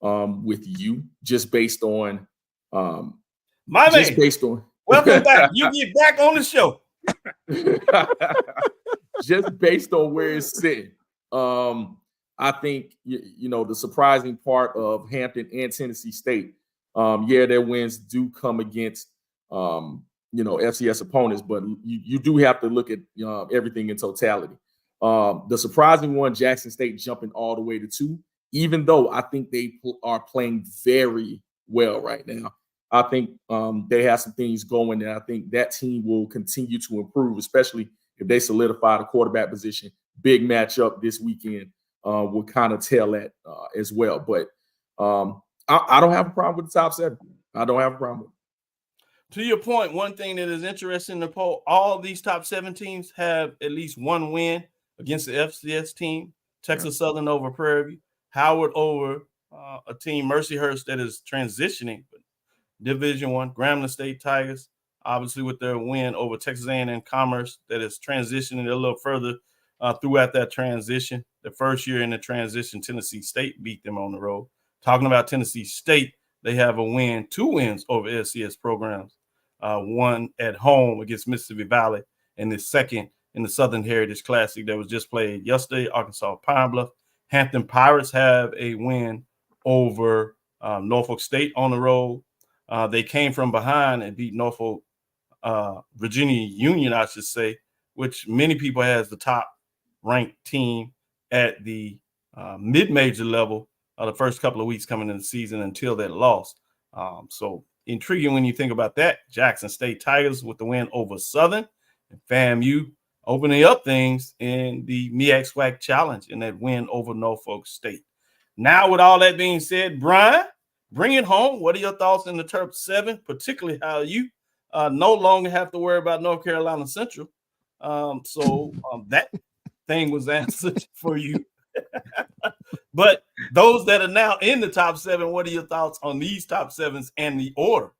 with you just based on based on welcome back. You get back on the show. Just based on where it's sitting. I think you know the surprising part of Hampton and Tennessee State, their wins do come against FCS opponents, but you do have to look at everything in totality. The surprising one, Jackson State jumping all the way to 2, even though I think they are playing very well right now. I think they have some things going, and I think that team will continue to improve, especially if they solidify the quarterback position. Big matchup this weekend will kind of tell that as well. But I don't have a problem with the top 7. I don't have a problem with it. To your point, one thing that is interesting in the poll, all these top 7 teams have at least 1 win against the FCS team. Texas Southern over Prairie View, Howard over a team, Mercyhurst, that is transitioning. Division I, Grambling State Tigers, obviously with their win over Texas A&M Commerce, that is transitioning a little further throughout that transition. The first year in the transition, Tennessee State beat them on the road. Talking about Tennessee State, they have 2 wins over LCS programs. One at home against Mississippi Valley, and the second in the Southern Heritage Classic that was just played yesterday, Arkansas Pine Bluff. Hampton Pirates have a win over Norfolk State on the road. They came from behind and beat Norfolk Virginia Union, I should say, which many people has the top ranked team at the mid-major level the first couple of weeks coming in the season until that loss. So intriguing when you think about that. Jackson State Tigers with the win over Southern, and FAMU opening up things in the MEAC SWAC Challenge in that win over Norfolk State. Now, with all that being said, Bryan, bring it home. What are your thoughts in the Terp 7, particularly how you no longer have to worry about North Carolina Central? So that thing was answered for you. But those that are now in the top 7, what are your thoughts on these top 7s and the order?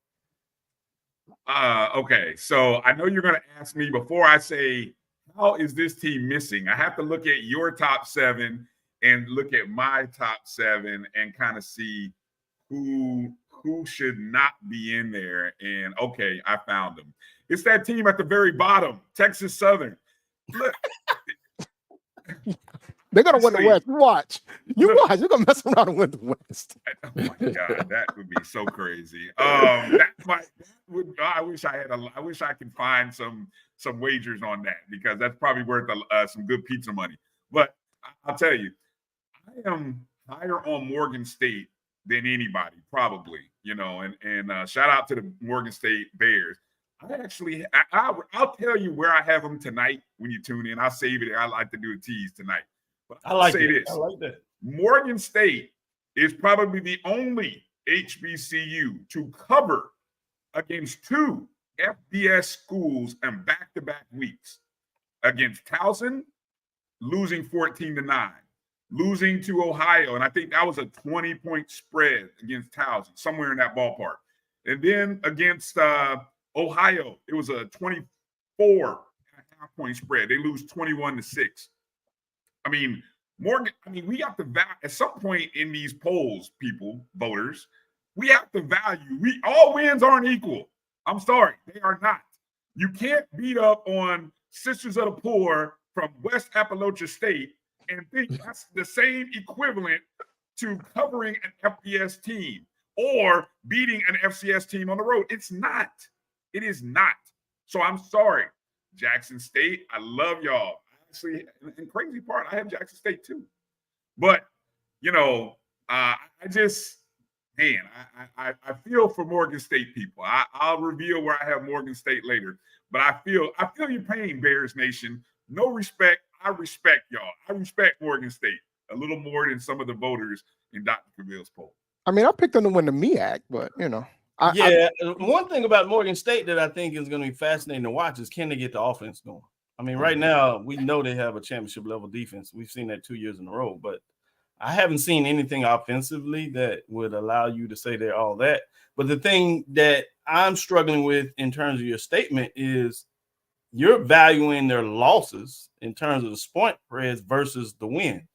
Okay, so I know you're going to ask me before I say, how is this team missing? I have to look at your top 7 and look at my top 7 and kind of see who should not be in there. And okay, I found them. It's that team at the very bottom, Texas Southern. Look. They're gonna win the West. Watch. You're gonna mess around and win the West. Oh my God, that would be so crazy. I wish I could find some wagers on that, because that's probably worth some good pizza money. But I'll tell you, I am higher on Morgan State than anybody, probably. And shout out to the Morgan State Bears. I'll tell you where I have them tonight when you tune in. I'll save it. I like to do a tease tonight. But I like that. Morgan State is probably the only HBCU to cover against 2 FBS schools in back-to-back weeks. Against Towson, losing 14-9. Losing to Ohio, and I think that was a 20-point spread against Towson, somewhere in that ballpark. And then against Ohio, it was a 24.5-point spread. They lose 21-6. We have to value at some point in these polls, voters, we have to value. All wins aren't equal. I'm sorry, they are not. You can't beat up on Sisters of the Poor from West Appalachia State and think that's the same equivalent to covering an FBS team or beating an FCS team on the road. It's not. It is not. So I'm sorry, Jackson State. I love y'all. Actually, and crazy part, I have Jackson State too. But I feel for Morgan State people. I'll reveal where I have Morgan State later. But I feel your pain, Bears Nation. No respect. I respect y'all. I respect Morgan State a little more than some of the voters in Dr. Cavil's poll. I picked them to win the MEAC, but one thing about Morgan State that I think is going to be fascinating to watch is, can they get the offense going? Right now we know they have a championship level defense. We've seen that 2 years in a row, but I haven't seen anything offensively that would allow you to say they're all that. But the thing that I'm struggling with in terms of your statement is you're valuing their losses in terms of the point spreads versus the win.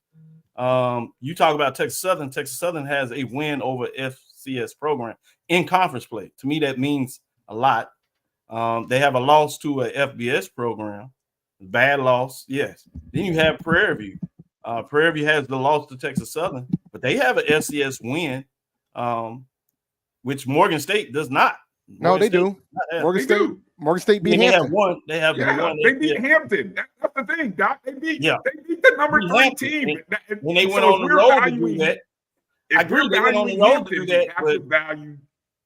You talk about Texas Southern. Texas Southern has a win over FCS program in conference play. To me, that means a lot. They have a loss to a FBS program. Bad loss, yes. Then you have Prairie View. Prairie View has the loss to Texas Southern, but they have an FCS win, which Morgan State does not. No, they do. Morgan State beat Hampton. They beat Hampton. That's the thing, Doc. They beat the number 3 team. When they went on the road to do that. I agree. They went on the road to do that. But value.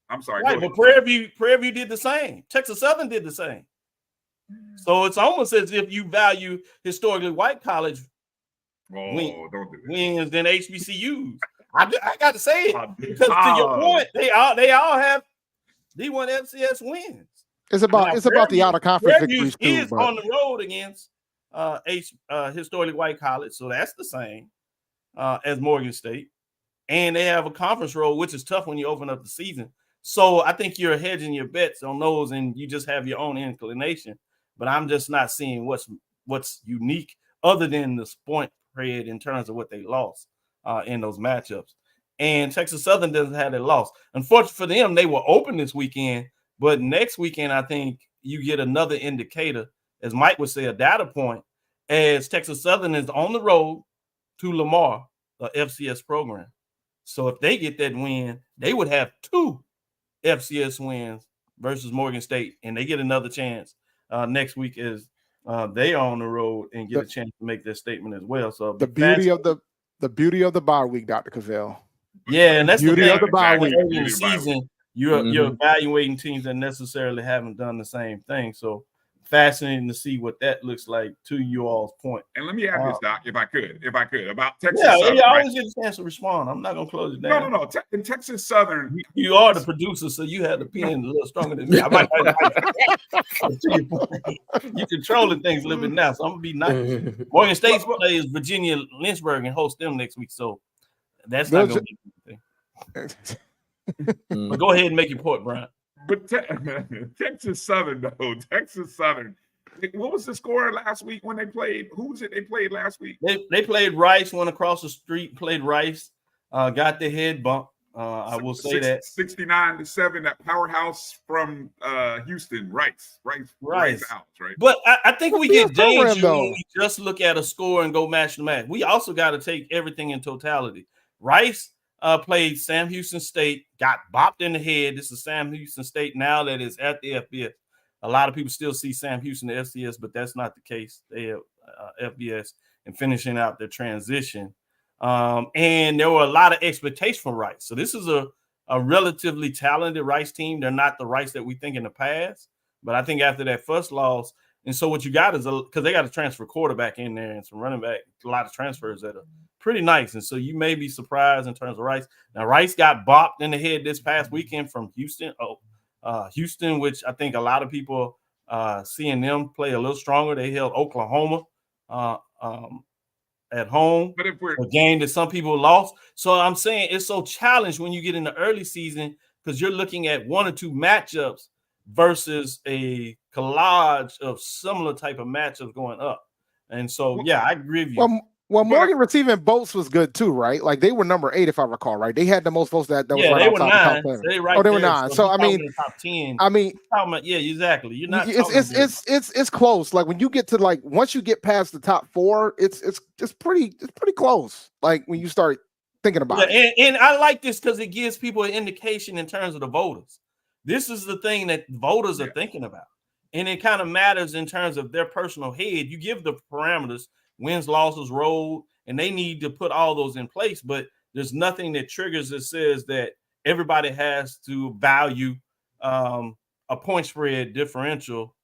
I'm sorry. Right, but Prairie View did the same. Texas Southern did the same. So it's almost as if you value historically white college wins than HBCUs. I got to say it because to your point, they all have D1 FCS wins. It's about the out of conference victories too. Is on the road against historically white college, so that's the same as Morgan State, and they have a conference road, which is tough when you open up the season. So I think you're hedging your bets on those, and you just have your own inclination. But I'm just not seeing what's unique other than the point spread in terms of what they lost in those matchups. And Texas Southern doesn't have their loss. Unfortunately for them, they were open this weekend, but next weekend I think you get another indicator, as Mike would say, a data point, as Texas Southern is on the road to Lamar, the FCS program. So if they get that win, they would have 2 FCS wins versus Morgan State, and they get another chance next week as they are on the road and get a chance to make their statement as well. So the beauty of the bye week, Dr. Cavil. Yeah, and that's beauty the of the bye week. Early in the season, you're evaluating teams that necessarily haven't done the same thing. So fascinating to see what that looks like, to you all's point. And let me add this, Doc, if I could, about Texas Southern. Southern. Yeah, I always get a chance to respond. I'm not going to close it down. No. In Texas Southern. You are the producer, so you have the pen a little stronger than me. I might you're controlling things a little bit now, so I'm going to be nice. Morgan State plays Virginia Lynchburg and hosts them next week, so That's not going to be anything. But go ahead and make your point, Brian. But Texas Southern, though. Texas Southern. What was the score last week when they played? Who was it they played last week? They played Rice, went across the street, played Rice, got their head bumped. I will say that 69-7, that powerhouse from Houston, Rice House, right? But I think we get dangerous when we just look at a score and go match to match. We also got to take everything in totality. Rice played Sam Houston State, got bopped in the head. This is Sam Houston State now that is at the FBS. A lot of people still see Sam Houston the FCS, but that's not the case. They have FBS and finishing out their transition. And there were a lot of expectations from Rice. So this is a relatively talented Rice team. They're not the Rice that we think in the past, but I think after that first loss, and so what you got is because they got to transfer quarterback in there and some running back, a lot of transfers that are pretty nice. And so you may be surprised in terms of Rice. Now Rice got bopped in the head this past weekend from Houston. Houston, which I think a lot of people seeing them play a little stronger. They held Oklahoma at home, but if we're a game that some people lost. So I'm saying it's so challenged when you get in the early season because you're looking at one or two matchups versus a collage of similar type of matchups going up. And so, yeah, I agree with you. Well, Morgan receiving votes was good too, right? Like they were number 8, if I recall, right? They had the most votes that was right outside the top 10. They were 9. So I mean, top 10. Yeah, exactly. You're not. It's close. Like when you get to like once you get past the top 4, it's pretty close. Like when you start thinking about it. And I like this because it gives people an indication in terms of the voters. This is the thing that voters are thinking about, and it kind of matters in terms of their personal head. You give the parameters. Wins, losses, road, and they need to put all those in place. But there's nothing that triggers that says that everybody has to value a point spread differential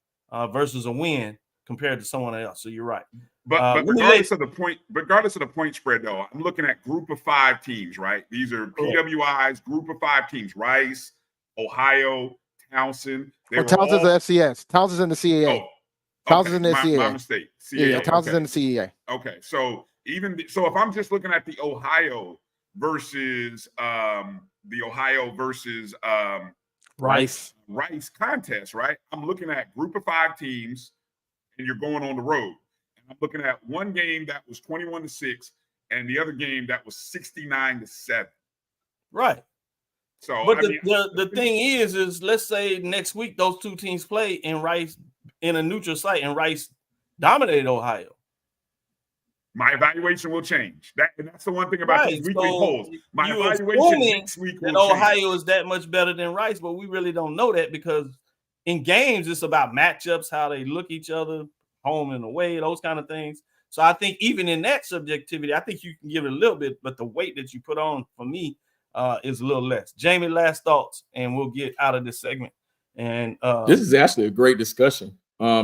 versus a win compared to someone else. So you're right. But regardless of the point spread, though, I'm looking at group of 5 teams, right? These are PWI's group of 5 teams: Rice, Ohio, Townsend. Townsend's the FCS. Townsend's in the CAA. Townsend's in the CAA. My mistake. CAA. Yeah, Townsend's in the CAA. Okay, so if I'm just looking at the Ohio versus Rice contest, right? I'm looking at group of 5 teams, and you're going on the road. And I'm looking at one game that was 21-6, and the other game that was 69-7. Right. So, but the thing is let's say next week those two teams play in Rice in a neutral site, and Rice dominated Ohio. My evaluation will change. That's the one thing about these weekly polls. My evaluation next week will change. Ohio is that much better than Rice, but we really don't know that because in games it's about matchups, how they look each other, home and away, those kind of things. So I think even in that subjectivity, I think you can give it a little bit, but the weight that you put on for me is a little less. Jamie, last thoughts, and we'll get out of this segment. And this is actually a great discussion,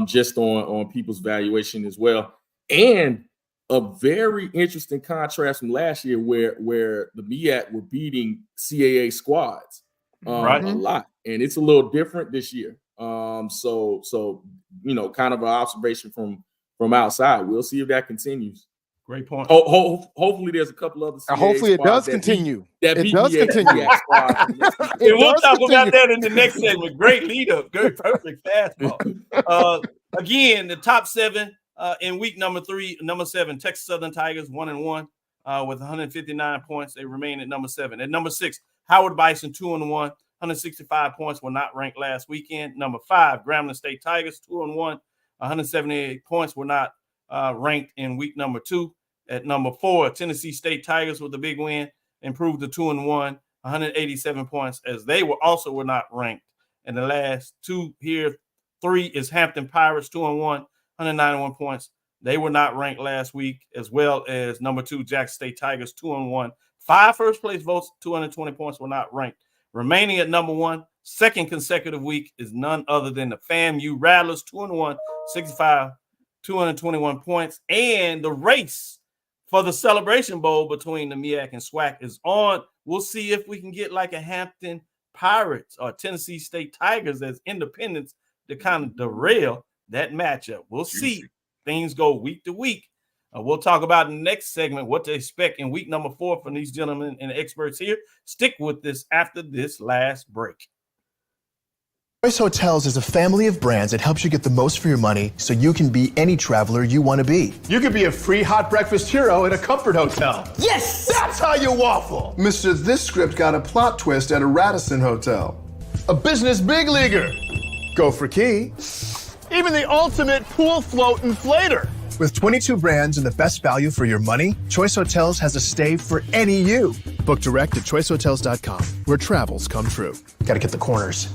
just on people's valuation as well, and a very interesting contrast from last year, where the MEAC were beating CAA squads a lot, and it's a little different this year. So kind of an observation from outside. We'll see if that continues. Great point. Hopefully, there's a couple other. Hopefully, it does continue. And we'll talk about that in the next segment. Great lead up. Good, perfect fastball. Again, the top 7 in week number 3, number 7, Texas Southern Tigers 1-1 with 159 points. They remain at number 7. At number 6, Howard Bison 2-1, 165 points. Were not ranked last weekend. Number 5, Grambling State Tigers 2-1, 178 points. Were not ranked in week number 2. At number 4, Tennessee State Tigers with a big win, improved to 2-1, 187 points, as they were not ranked. And the last 2 here, 3 is Hampton Pirates 2-1, 191 points. They were not ranked last week, as well as number 2, Jackson State Tigers 2-1. 5 first place votes, 220 points, were not ranked. Remaining at number 1, second consecutive week, is none other than the FAMU Rattlers 2-1, 65, 221 points. And the race for the Celebration Bowl between the MEAC and SWAC is on. We'll see if we can get like a Hampton Pirates or Tennessee State Tigers as independents to kind of derail that matchup. We'll see. Things go week to week. We'll talk about in the next segment what to expect in week number 4 from these gentlemen and experts here. Stick with this after this last break. Choice Hotels is a family of brands that helps you get the most for your money so you can be any traveler you want to be. You could be a free hot breakfast hero at a comfort hotel. Yes! That's how you waffle. Mr. This script got a plot twist at a Radisson hotel. A business big leaguer. Go for key. Even the ultimate pool float inflator. With 22 brands and the best value for your money, Choice Hotels has a stay for any you. Book direct at choicehotels.com, where travels come true. Gotta get the corners.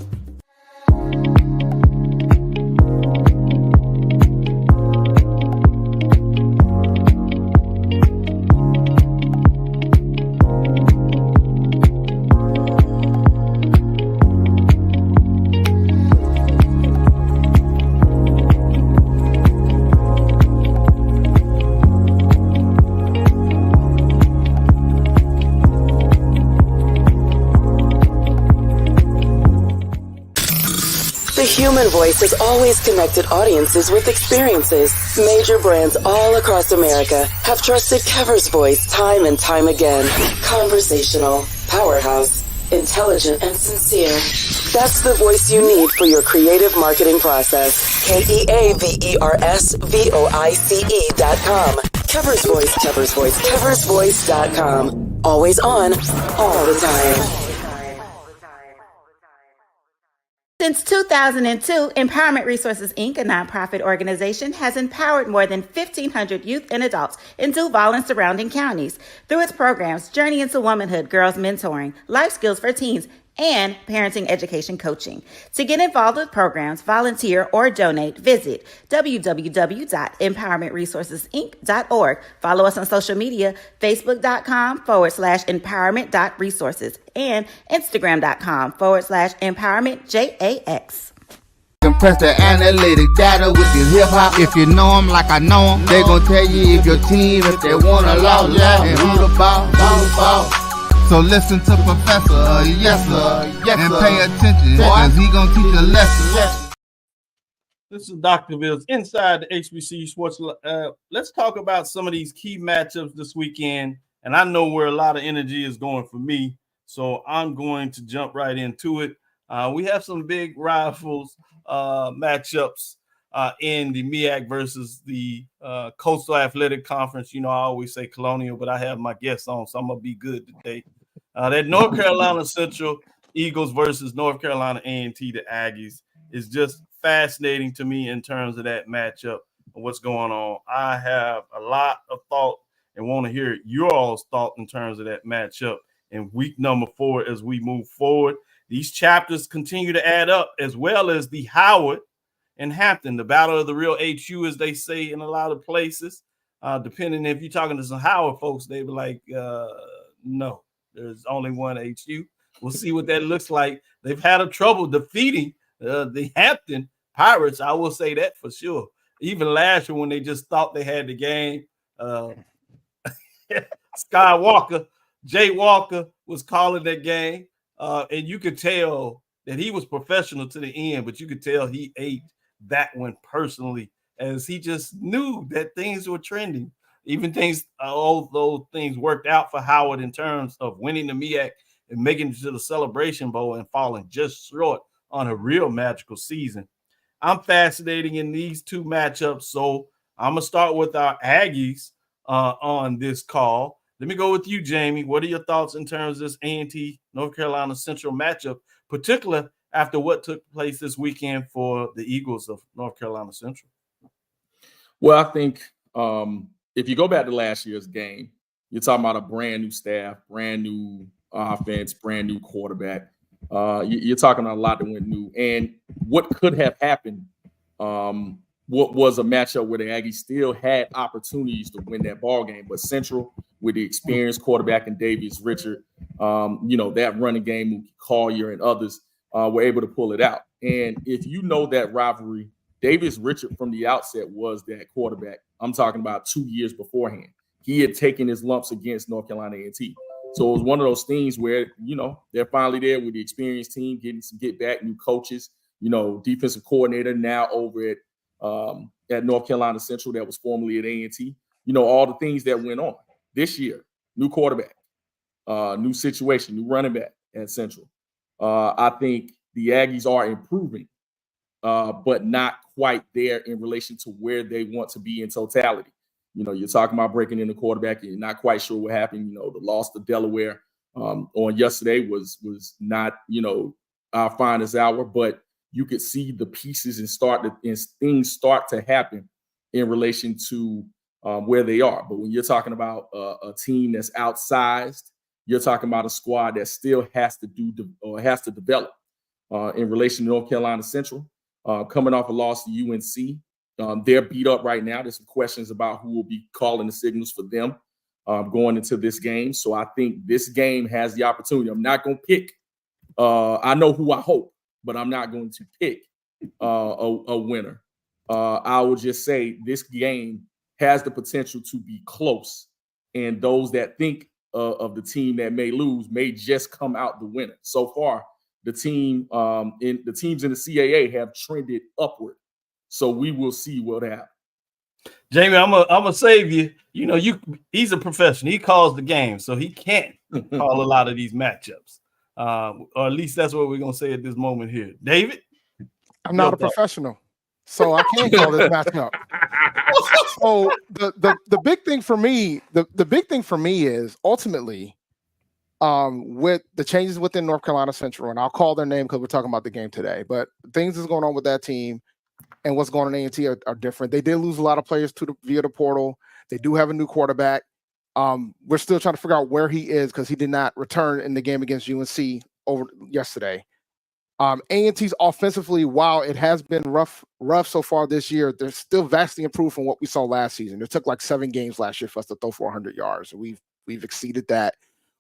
Human Voice has always connected audiences with experiences. Major brands all across America have trusted Kever's voice time and time again. Conversational, powerhouse, intelligent, and sincere. That's the voice you need for your creative marketing process. KeaversVoice.com. Kever's Voice, Kever's Voice, KeversVoice.com. Always on, all the time. Since 2002, Empowerment Resources, Inc., a nonprofit organization, has empowered more than 1,500 youth and adults in Duval and surrounding counties through its programs Journey into Womanhood, Girls Mentoring, Life Skills for Teens, and Parenting Education Coaching. To get involved with programs, volunteer, or donate, visit www.empowermentresourcesinc.org. Follow us on social media, facebook.com/empowerment.resources and instagram.com/empowermentJAX. Compress the analytic data with your hip hop. If you know them like I know them, they gon' tell you if your team, if they wanna lose, and who the ball. So listen to Professor, yes sir, and pay attention, cause he gonna teach a lesson. This is Dr. Ville's Inside the HBCU Sports. Let's talk about some of these key matchups this weekend, and I know where a lot of energy is going for me, so I'm going to jump right into it. We have some big rivals matchups in the MEAC versus the Coastal Athletic Conference. You know, I always say Colonial, but I have my guests on, so I'm going to be good today. That North Carolina Central Eagles versus North Carolina A&T, the Aggies, is just fascinating to me in terms of that matchup and what's going on. I have a lot of thought and want to hear your all's thought in terms of that matchup in week number 4 as we move forward. These chapters continue to add up, as well as the Howard and Hampton, the battle of the real HU, as they say in a lot of places. Depending if you're talking to some Howard folks, they be like, no, there's only one HU. We'll see what that looks like. They've had a trouble defeating the Hampton Pirates. I will say that for sure. Even last year when they just thought they had the game, Jay Walker was calling that game. And you could tell that he was professional to the end, but you could tell he ate that one personally, as he just knew that things were trending. Even things, although things worked out for Howard in terms of winning the MEAC and making it to the Celebration Bowl and falling just short on a real magical season. I'm fascinating in these two matchups, so I'm going to start with our Aggies on this call. Let me go with you, Jamie. What are your thoughts in terms of this A&T North Carolina Central matchup, particularly after what took place this weekend for the Eagles of North Carolina Central? Well, I think if you go back to last year's game, you're talking about a brand new staff, brand new offense, brand new quarterback. You're talking about a lot that went new. And what could have happened, what was a matchup where the Aggies still had opportunities to win that ball game, but Central, with the experienced quarterback and Davius Richard, that running game, Collier and others were able to pull it out. And if you know that rivalry, Davius Richard from the outset was that quarterback. I'm talking about 2 years beforehand. He had taken his lumps against North Carolina A&T. So it was one of those things where, they're finally there with the experienced team, getting some get back, new coaches, defensive coordinator now over at North Carolina Central that was formerly at A&T. all the things that went on this year. New quarterback, new situation, new running back at Central. I think the Aggies are improving, but not quite there in relation to where they want to be in totality. You're talking about breaking in the quarterback, and you're not quite sure what happened. The loss to Delaware on yesterday was not, our finest hour, but you could see the pieces and things start to happen in relation to where they are. But when you're talking about a team that's outsized, you're talking about a squad that still has to develop in relation to North Carolina Central, coming off a loss to UNC. They're beat up right now. There's some questions about who will be calling the signals for them going into this game. So I think this game has the opportunity. I'm not going to pick. I know who I hope, but I'm not going to pick a winner. I will just say this game has the potential to be close, and those that think of the team that may lose may just come out the winner. So far, the teams in the CAA have trended upward. So we will see what happens. Jamie, I'm gonna save you. He's a professional. He calls the game, so he can't call a lot of these matchups. Or at least that's what we're gonna say at this moment here. David, I'm not a professional, so I can't call this matchup. So the big thing for me, the big thing for me is ultimately with the changes within North Carolina Central, and I'll call their name because we're talking about the game today, but things that's going on with that team and what's going on in A&T are different. They did lose a lot of players via the portal. They do have a new quarterback. We're still trying to figure out where he is because he did not return in the game against UNC over yesterday. A&T's offensively, while it has been rough so far this year, they're still vastly improved from what we saw last season. It took like 7 games last year for us to throw 400 yards. We've exceeded that.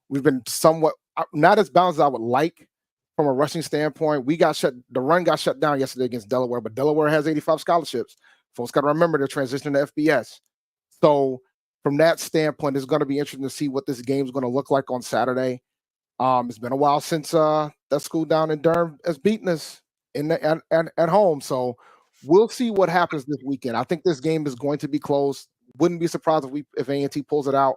We've been somewhat not as balanced as I would like from a rushing standpoint. The run got shut down yesterday against Delaware, but Delaware has 85 scholarships. Folks got to remember they're transitioning to FBS. So from that standpoint, it's going to be interesting to see what this game is going to look like on Saturday. It's been a while since that school down in Durham has beaten us at home. So we'll see what happens this weekend. I think this game is going to be close. Wouldn't be surprised if A&T pulls it out,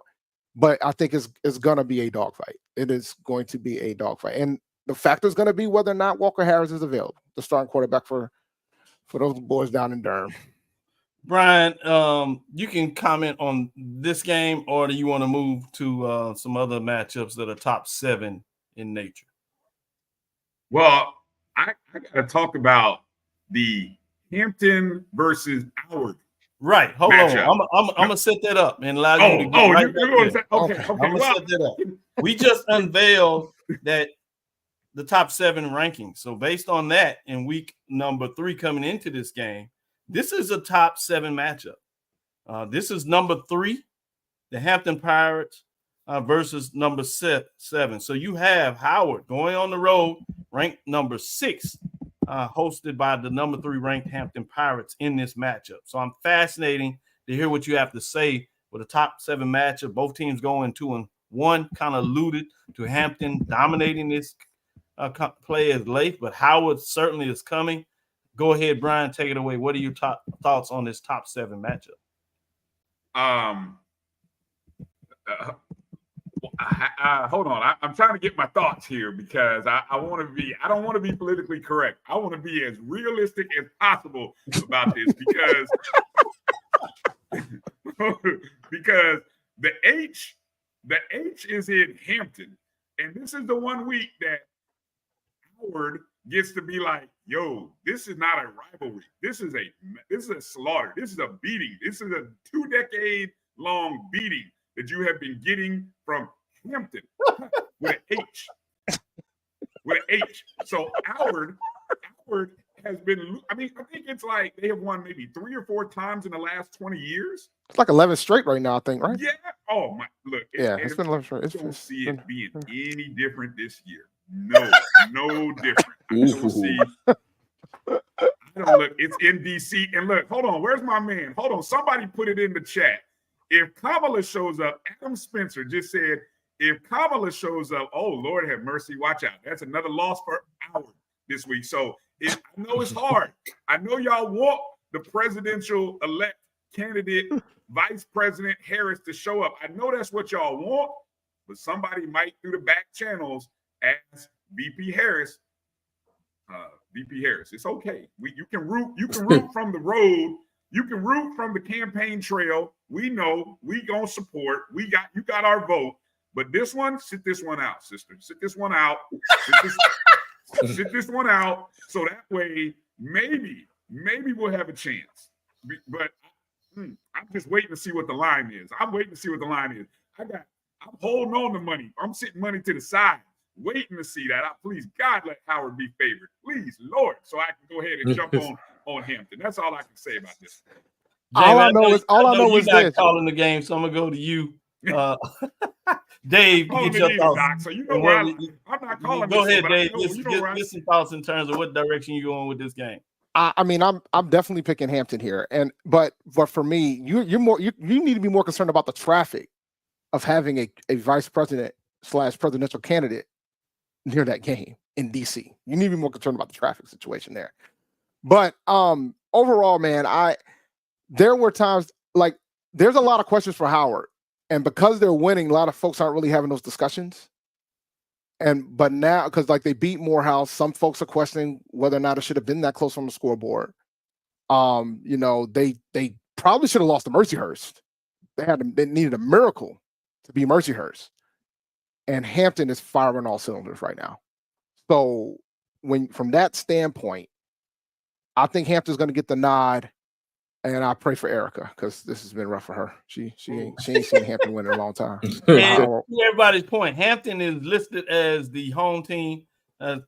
but I think it's going to be a dogfight. It is going to be a dogfight. And the factor is going to be whether or not Walker Harris is available, the starting quarterback for those boys down in Durham. Bryan, you can comment on this game, or do you want to move to some other matchups that are top 7 in nature? Well, I got to talk about the Hampton versus Howard. Right. Hold on. I'm gonna set that up and allow you to get right back there. Okay. I'm gonna set that up. We just unveiled that the top 7 rankings. So based on that, in week number 3 coming into this game, this is a top 7 matchup. This is number 3, the Hampton Pirates versus number 7. So you have Howard going on the road, ranked number 6, hosted by the number 3 ranked Hampton Pirates in this matchup. So I'm fascinating to hear what you have to say with a top 7 matchup. Both teams going 2-1, kind of alluded to Hampton dominating this play as late, but Howard certainly is coming. Go ahead, Bryan, take it away. What are your top thoughts on this top 7 matchup? Hold on. I'm trying to get my thoughts here because I don't want to be politically correct. I want to be as realistic as possible about this because the H is in Hampton, and this is the one week that Howard gets to be like, yo, this is not a rivalry. This is a slaughter. This is a beating. This is a 2-decade-long beating that you have been getting from Hampton with an H. With an H. So Howard has been, I think it's like they have won maybe 3 or 4 times in the last 20 years. It's like 11 straight right now, I think, right? Yeah. Oh, my. Look. It's been 11 straight. I don't see it being any different this year. No different. Look, it's in DC. And look, hold on. Where's my man? Hold on. Somebody put it in the chat. If Cavil shows up, Adam Spencer just said, if Cavil shows up, oh, Lord have mercy, watch out. That's another loss for Howard this week. So I know it's hard. I know y'all want the presidential elect candidate Vice President Harris to show up. I know that's what y'all want, but somebody might through the back channels ask VP Harris. VP Harris, it's okay. You can root from the road. You can root from the campaign trail. We know we gonna support. You got our vote. But this one, sit this one out, sister. Sit this one out. Sit this one out. So that way, maybe we'll have a chance. But I'm just waiting to see what the line is. I'm waiting to see what the line is. I'm holding on to money. I'm sitting money to the side, waiting to see that. Please, God, let Howard be favored. Please, Lord, so I can go ahead and jump on Hampton. That's all I can say about this. All I know is this. Calling the game, so I'm gonna go to you, Dave. Get your thoughts. Doc, so you know where I'm not calling. Go ahead, Dave. Get some thoughts in terms of what direction you're going with this game. I mean, I'm definitely picking Hampton here, but for me, you need to be more concerned about the traffic of having a vice president / presidential candidate near that game in DC. You need to be more concerned about the traffic situation there. But overall, man, there were times like there's a lot of questions for Howard, and because they're winning, a lot of folks aren't really having those discussions. But now, because like they beat Morehouse, some folks are questioning whether or not it should have been that close on the scoreboard. They probably should have lost to Mercyhurst. They needed a miracle to be Mercyhurst, and Hampton is firing all cylinders right now. So from that standpoint, I think Hampton's going to get the nod, and I pray for Erica because this has been rough for her. She ain't seen Hampton win in a long time. And everybody's point, Hampton is listed as the home team,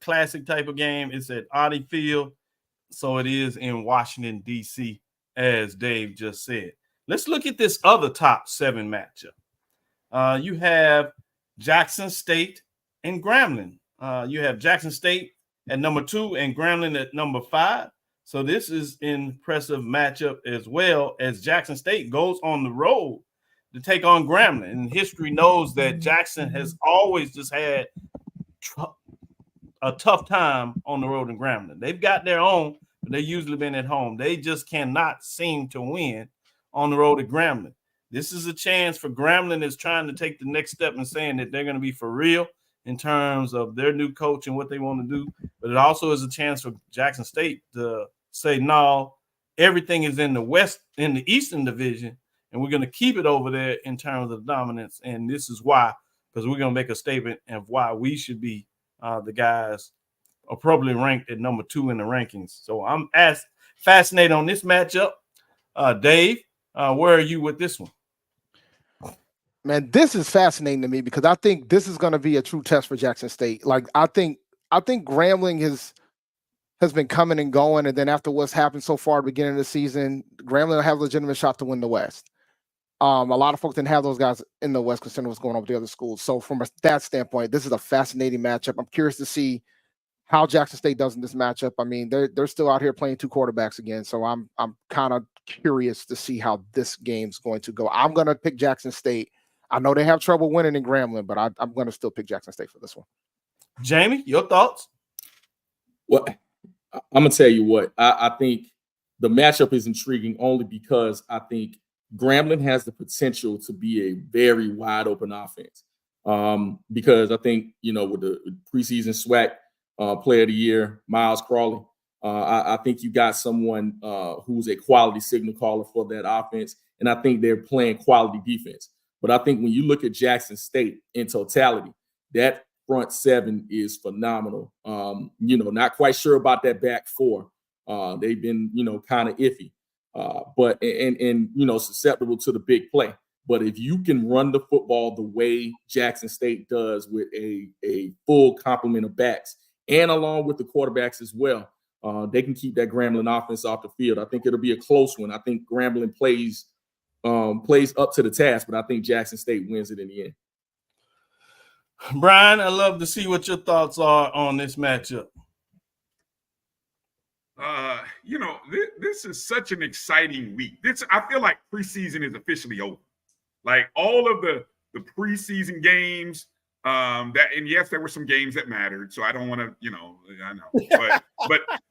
classic type of game. It's at Audi Field, so it is in Washington, D.C., as Dave just said. Let's look at this other top 7 matchup. You have Jackson State and Grambling. You have Jackson State at number 2 and Grambling at number 5. So this is an impressive matchup as well, as Jackson State goes on the road to take on Grambling. And history knows that Jackson has always just had a tough time on the road in Grambling. They've got their own, but they've usually been at home. They just cannot seem to win on the road at Grambling. This is a chance for Grambling is trying to take the next step and saying that they're going to be for real in terms of their new coach and what they want to do. But it also is a chance for Jackson State to say, no, everything is in the Eastern Division, and we're going to keep it over there in terms of dominance. And this is why, because we're going to make a statement of why we should be the guys appropriately ranked at number 2 in the rankings. So I'm fascinated on this matchup. Dave, where are you with this one? Man, this is fascinating to me because I think this is going to be a true test for Jackson State. Like I think Grambling has been coming and going, and then after what's happened so far at the beginning of the season, Grambling will have a legitimate shot to win the West. A lot of folks didn't have those guys in the West considering what's going on with the other schools. So from that standpoint, this is a fascinating matchup. I'm curious to see how Jackson State does in this matchup. I mean, they're still out here playing 2 quarterbacks again, so I'm kind of curious to see how this game's going to go. I'm going to pick Jackson State. I know they have trouble winning in Grambling, but I'm going to still pick Jackson State for this one. Jamie, your thoughts? Well, I'm going to tell you what. I think the matchup is intriguing only because I think Grambling has the potential to be a very wide open offense. Because I think, with the preseason SWAC player of the year, Miles Crawley, I think you got someone who's a quality signal caller for that offense. And I think they're playing quality defense. But I think when you look at Jackson State in totality, that front 7 is phenomenal. Not quite sure about that back 4. They've been, kind of iffy, but susceptible to the big play. But if you can run the football the way Jackson State does with a full complement of backs and along with the quarterbacks as well, they can keep that Grambling offense off the field. I think it'll be a close one. I think Grambling plays up to the task, but I think Jackson State wins it in the end. Bryan, I'd love to see what your thoughts are on this matchup. This is such an exciting week. I feel like preseason is officially over. Like all of the preseason games, and yes, there were some games that mattered. So I don't want to, I know,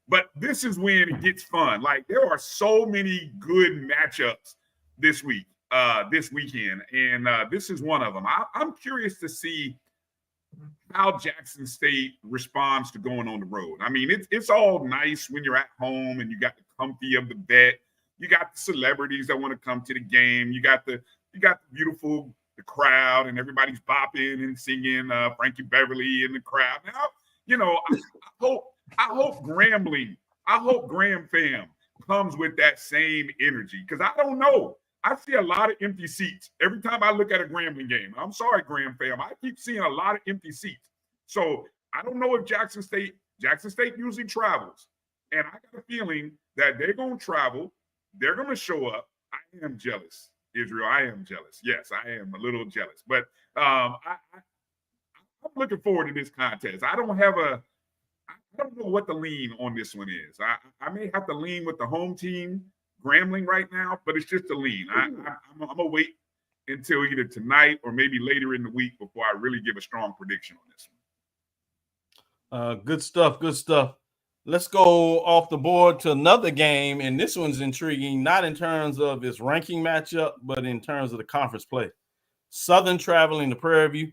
but this is when it gets fun. Like there are so many good matchups this weekend, and this is one of them. I'm curious to see how Jackson State responds to going on the road. I mean, it's all nice when you're at home and you got the comfy of the vet. You got the celebrities that want to come to the game. You got the beautiful the crowd and everybody's bopping and singing Frankie Beverly in the crowd. Now, you know, I hope Grambling, I hope Graham fam comes with that same energy, because I don't know. I see a lot of empty seats every time I look at a Grambling game. I'm sorry, Graham fam. I keep seeing a lot of empty seats. So I don't know if Jackson State usually travels. And I got a feeling that they're going to travel. They're going to show up. I am jealous, Israel. I am jealous. Yes, I am a little jealous. But I'm looking forward to this contest. I don't know what the lean on this one is. I may have to lean with the home team, Grambling, right now, but it's just a lean. I'm going to wait until either tonight or maybe later in the week before I really give a strong prediction on this one. Good stuff. Good stuff. Let's go off the board to another game, and this one's intriguing, not in terms of its ranking matchup, but in terms of the conference play. Southern traveling to Prairie View.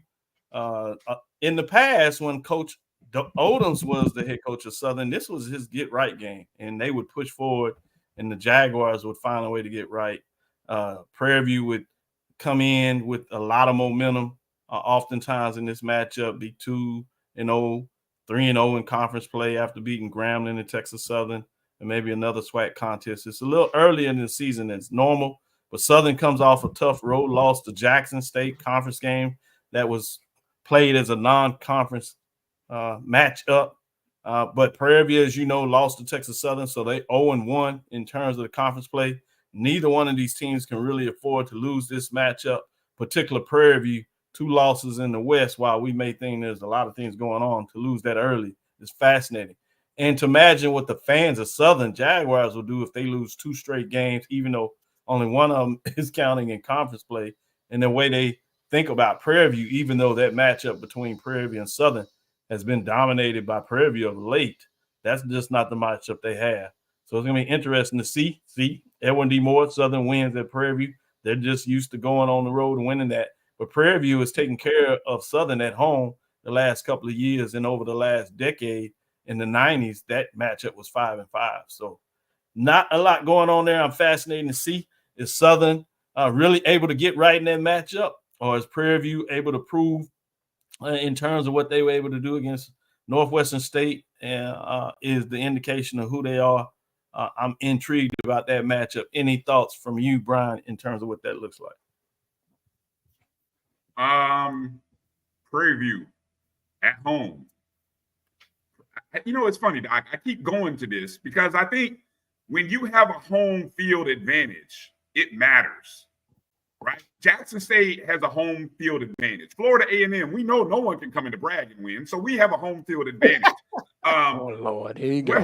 In the past, when Coach Odoms was the head coach of Southern, this was his get-right game, and they would push forward, and the Jaguars would find a way to get right. Prairie View would come in with a lot of momentum, oftentimes in this matchup, be 2-0, 3-0 in conference play after beating Grambling and Texas Southern, and maybe another SWAC contest. It's a little earlier in the season than it's normal, but Southern comes off a tough road loss to Jackson State conference game that was played as a non-conference matchup. But Prairie View, as you know, lost to Texas Southern, so they 0-1 in terms of the conference play. Neither one of these teams can really afford to lose this matchup, particularly Prairie View. 2 losses in the West, while we may think there's a lot of things going on, to lose that early is fascinating. And to imagine what the fans of Southern Jaguars will do if they lose 2 straight games, even though only one of them is counting in conference play, and the way they think about Prairie View, even though that matchup between Prairie View and Southern has been dominated by Prairie View of late. That's just not the matchup they have. So it's going to be interesting to see. Edwin D. Moore, Southern wins at Prairie View. They're just used to going on the road and winning that. But Prairie View is taking care of Southern at home the last couple of years, and over the last decade in the 90s, that matchup was 5-5. So not a lot going on there. I'm fascinated to see, is Southern really able to get right in that matchup, or is Prairie View able to prove in terms of what they were able to do against Northwestern State, is the indication of who they are. I'm intrigued about that matchup. Any thoughts from you, Bryan, in terms of what that looks like? Prairie View at home. You know, it's funny, Doc. I keep going to this because I think when you have a home field advantage, it matters, right? Jackson State has a home field advantage. Florida A&M, we know no one can come into Bragg and win, so we have a home field advantage. Oh Lord, here you go.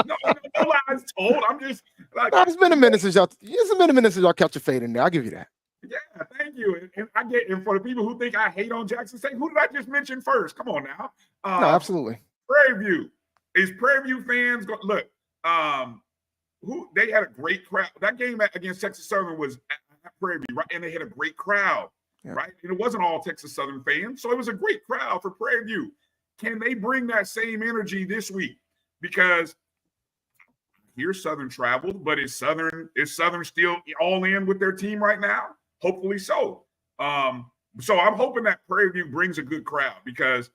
No lies told. I'm just like, it's been a minute since y'all kept your fade in there. I'll give you that. Yeah, thank you. And for the people who think I hate on Jackson State, who did I just mention first? Come on now. No, absolutely. Prairie View. Is Prairie View fans look? They had a great crowd. That game against Texas Southern was at Prairie View, right? And they had a great crowd, right? And it wasn't all Texas Southern fans, so it was a great crowd for Prairie View. Can they bring that same energy this week? Because here Southern traveled, but is Southern still all in with their team right now? Hopefully so. So I'm hoping that Prairie View brings a good crowd, because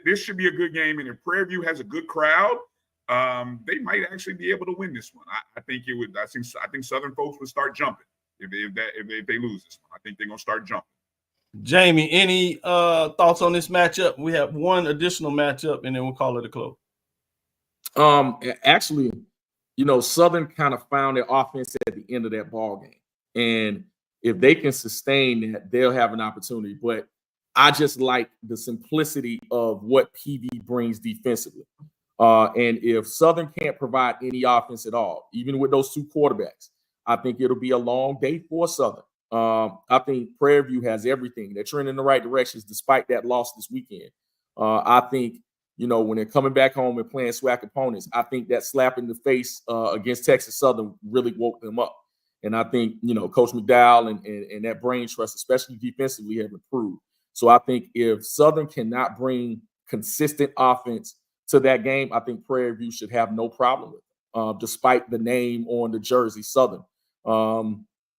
this should be a good game. And if Prairie View has a good crowd, they might actually be able to win this one. I think it would. I think Southern folks would start jumping if they lose this one. I think they're gonna start jumping. Jamie, any thoughts on this matchup? We have one additional matchup, and then we'll call it a close. Actually, you know, Southern kind of found their offense at the end of that ball game, and if they can sustain that, they'll have an opportunity. But I just like the simplicity of what PV brings defensively. And if Southern can't provide any offense at all, even with those 2 quarterbacks, I think it'll be a long day for Southern. I think Prairie View has everything. They're trending in the right directions despite that loss this weekend. I think, you know, when they're coming back home and playing SWAC opponents, I think that slap in the face against Texas Southern really woke them up. And I think, you know, Coach McDowell and that brain trust, especially defensively, have improved. So I think if Southern cannot bring consistent offense to that game, I think Prairie View should have no problem with it, despite the name on the jersey, Southern.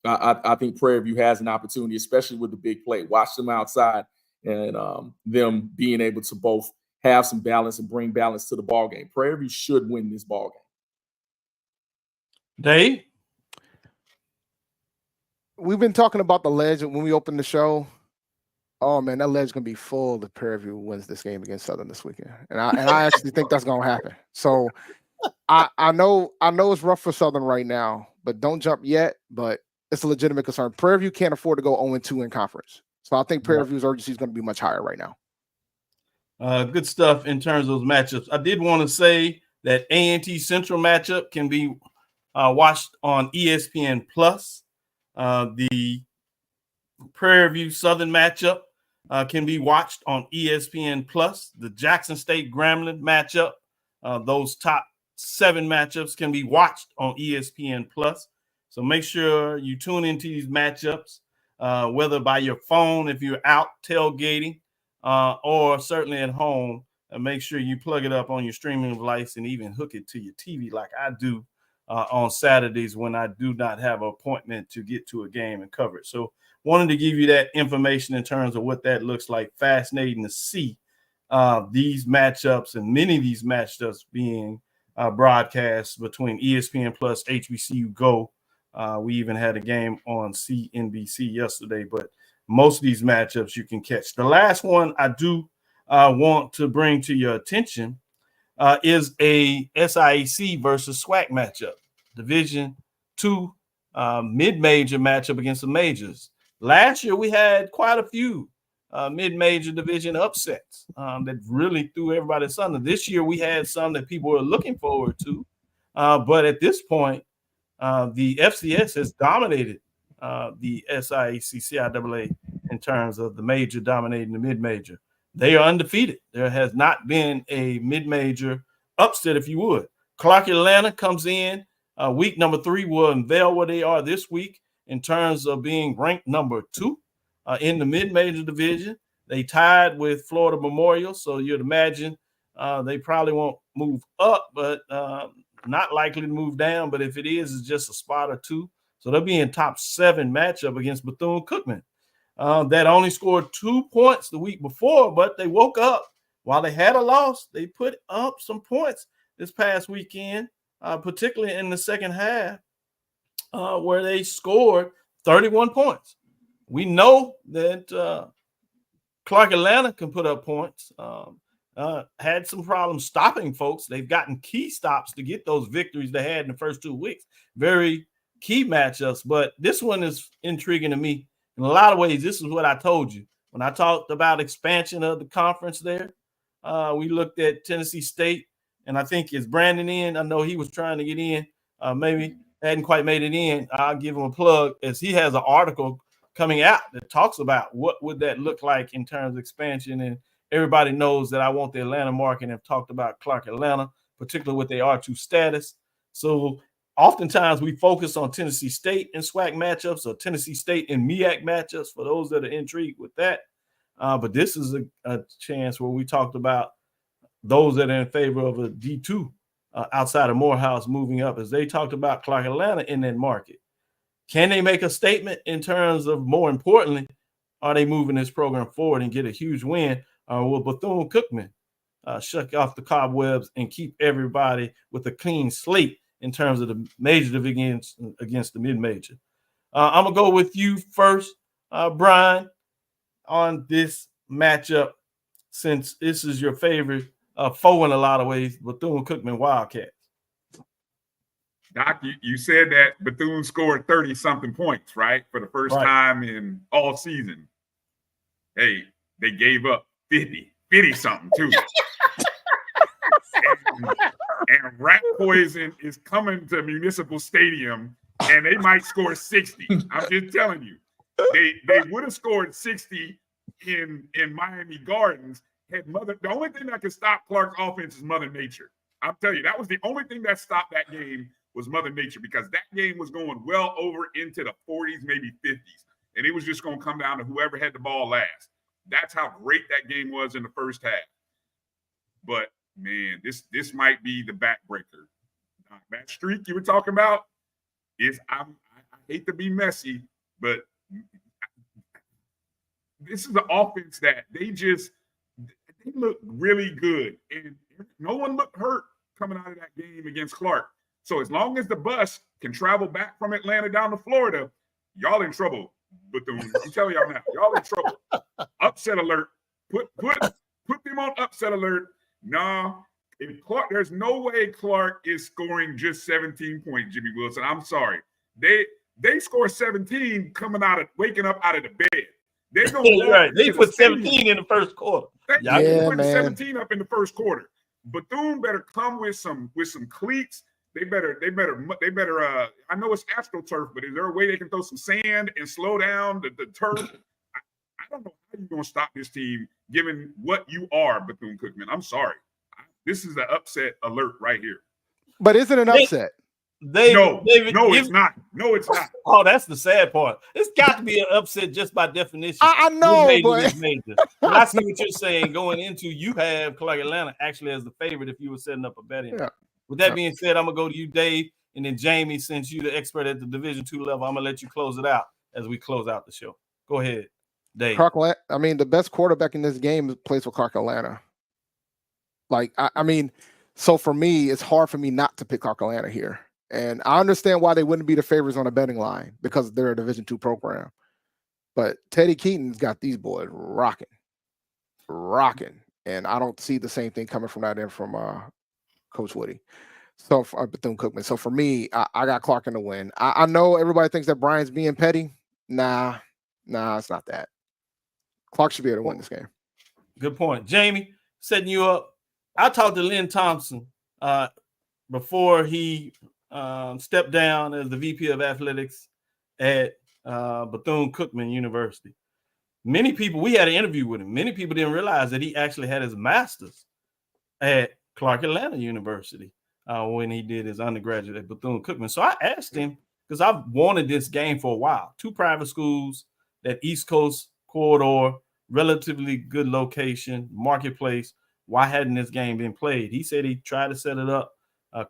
I think Prairie View has an opportunity, especially with the big play. Watch them outside and them being able to both have some balance and bring balance to the ball game. Prairie View should win this ball game. Dave? We've been talking about the ledge when we opened the show. Oh man, that ledge is gonna be full if Prairie View wins this game against Southern this weekend, and I actually think that's gonna happen. So I know it's rough for Southern right now, but don't jump yet. But it's a legitimate concern. Prairie View can't afford to go 0-2 in conference, so I think Prairie View's urgency is going to be much higher right now. Good stuff in terms of those matchups. I did want to say that A&T Central matchup can be watched on ESPN Plus. The Prairie View Southern matchup can be watched on ESPN Plus. The Jackson State Grambling matchup, those top 7 matchups can be watched on ESPN Plus. So make sure you tune into these matchups, whether by your phone if you're out tailgating, or certainly at home. And make sure you plug it up on your streaming device and even hook it to your TV like I do on Saturdays when I do not have an appointment to get to a game and cover it. So wanted to give you that information in terms of what that looks like. Fascinating to see these matchups and many of these matchups being broadcast between ESPN Plus, HBCU Go. We even had a game on CNBC yesterday, but most of these matchups you can catch. The last one I do want to bring to your attention is a SIAC versus SWAC matchup, Division II mid-major matchup against the majors. Last year we had quite a few mid-major division upsets that really threw everybody asunder. This year we had some that people were looking forward to, but at this point, the FCS has dominated the SIAC-CIAA in terms of the major dominating the mid-major. They are undefeated. There has not been a mid-major upset, if you would. Clark Atlanta comes in. Week number 3 will unveil where they are this week in terms of being ranked number 2 in the mid-major division. They tied with Florida Memorial, so you'd imagine they probably won't move up, but not likely to move down. But if it is, it's just a spot or 2. So they'll be in top 7 matchup against Bethune-Cookman. That only scored 2 points the week before, but they woke up. While they had a loss, they put up some points this past weekend, particularly in the second half, where they scored 31 points. We know that Clark Atlanta can put up points. Had some problems stopping folks. They've gotten key stops to get those victories they had in the first 2 weeks. Very key matchups, but this one is intriguing to me. In a lot of ways, this is what I told you. When I talked about expansion of the conference there, we looked at Tennessee State, and I think is Brandon in? I know he was trying to get in. Maybe hadn't quite made it in. I'll give him a plug as he has an article coming out that talks about what would that look like in terms of expansion. And everybody knows that I want the Atlanta market and have talked about Clark Atlanta, particularly with their R2 status. So oftentimes we focus on Tennessee State in SWAC matchups or Tennessee State in MEAC matchups for those that are intrigued with that. But this is a chance where we talked about those that are in favor of a D2 outside of Morehouse moving up, as they talked about Clark Atlanta in that market. Can they make a statement in terms of, more importantly, are they moving this program forward and get a huge win? Will Bethune-Cookman shuck off the cobwebs and keep everybody with a clean slate in terms of the major divisions against the mid-major? I'm going to go with you first, Bryan, on this matchup, since this is your favorite foe in a lot of ways, Bethune-Cookman Wildcats. Doc, you said that Bethune scored 30-something points, right, for the first time in all season. Hey, they gave up 50-something too. and rat poison is coming to Municipal Stadium, and they might score 60. I'm just telling you. They would have scored 60 in Miami Gardens The only thing that could stop Clark's offense is Mother Nature. I'll tell you, that was the only thing that stopped that game was Mother Nature, because that game was going well over into the 40s, maybe 50s. And it was just going to come down to whoever had the ball last. That's how great that game was in the first half. But, man, this might be the backbreaker. That streak you were talking about is, I hate to be messy, but this is the offense that they look really good. And no one looked hurt coming out of that game against Clark. So as long as the bus can travel back from Atlanta down to Florida, y'all in trouble. Bethune, I'm telling y'all now, y'all in trouble. Upset alert. Put them on upset alert. Nah, if Clark, there's no way Clark is scoring just 17 points, Jimmy Wilson. I'm sorry. They score 17 waking up out of the bed. They're gonna right. They put 17 in the first quarter. They put 17 up in the first quarter. Bethune better come with some cleats. They better. I know it's AstroTurf, but is there a way they can throw some sand and slow down the turf? I don't know how you're gonna stop this team, given what you are, Bethune-Cookman. I'm sorry. This is the upset alert right here. But is it an upset? No, it's not. No, it's not. Oh, that's the sad part. It's got to be an upset just by definition. I know, but major. But I see what you're saying. Going into, you have Clark Atlanta actually as the favorite if you were setting up a betting. Yeah. With that being said, I'm gonna go to you, Dave, and then Jamie. Since you're the expert at the Division II level, I'm gonna let you close it out as we close out the show. Go ahead, Dave. I mean, the best quarterback in this game plays for Clark Atlanta. Like, I mean, so for me, it's hard for me not to pick Clark Atlanta here. And I understand why they wouldn't be the favorites on a betting line, because they're a Division II program. But Teddy Keaton's got these boys rocking. And I don't see the same thing coming from that end from Coach Woody. So Bethune-Cookman. So for me, I got Clark in the win. I know everybody thinks that Bryan's being petty. Nah, it's not that. Clark should be able to win this game. Good point. Jamie, setting you up. I talked to Lynn Thompson before he stepped down as the VP of Athletics at Bethune-Cookman University. Many people, we had an interview with him. Many people didn't realize that he actually had his master's at Clark Atlanta University when he did his undergraduate at Bethune-Cookman. So I asked him, because I've wanted this game for a while. 2 private schools, that East Coast corridor, relatively good location, marketplace. Why hadn't this game been played? He said he tried to set it up.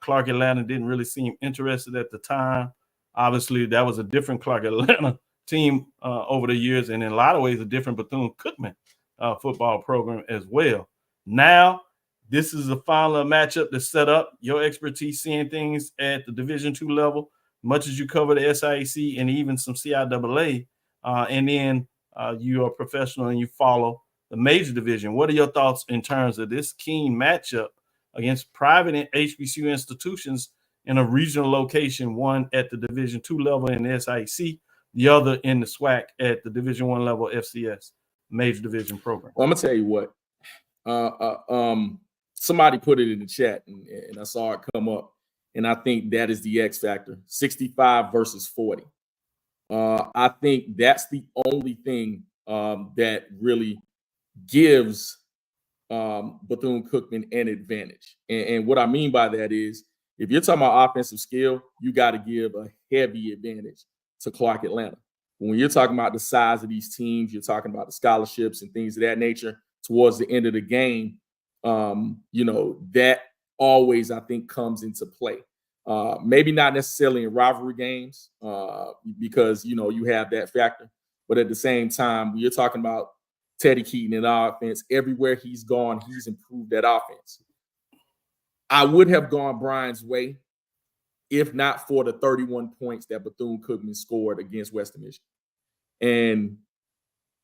Clark Atlanta didn't really seem interested at the time. Obviously, that was a different Clark Atlanta team over the years, and in a lot of ways, a different Bethune-Cookman football program as well. Now, this is a final matchup that's set up. Your expertise seeing things at the Division II level, much as you cover the SIAC and even some CIAA, and then you are professional and you follow the major division. What are your thoughts in terms of this keen matchup against private HBCU institutions in a regional location, one at the Division II level in the SIAC, the other in the SWAC at the Division I level FCS, major division program? Well, I'm going to tell you what. Somebody put it in the chat, and I saw it come up, and I think that is the X factor, 65 versus 40. I think that's the only thing that really gives Bethune-Cookman an advantage. And what I mean by that is, if you're talking about offensive skill, you got to give a heavy advantage to Clark Atlanta. When you're talking about the size of these teams, you're talking about the scholarships and things of that nature towards the end of the game, that always, I think, comes into play. Maybe not necessarily in rivalry games because, you have that factor. But at the same time, when you're talking about Teddy Keaton in offense, everywhere he's gone, he's improved that offense. I would have gone Bryan's way if not for the 31 points that Bethune-Cookman scored against Western Michigan. And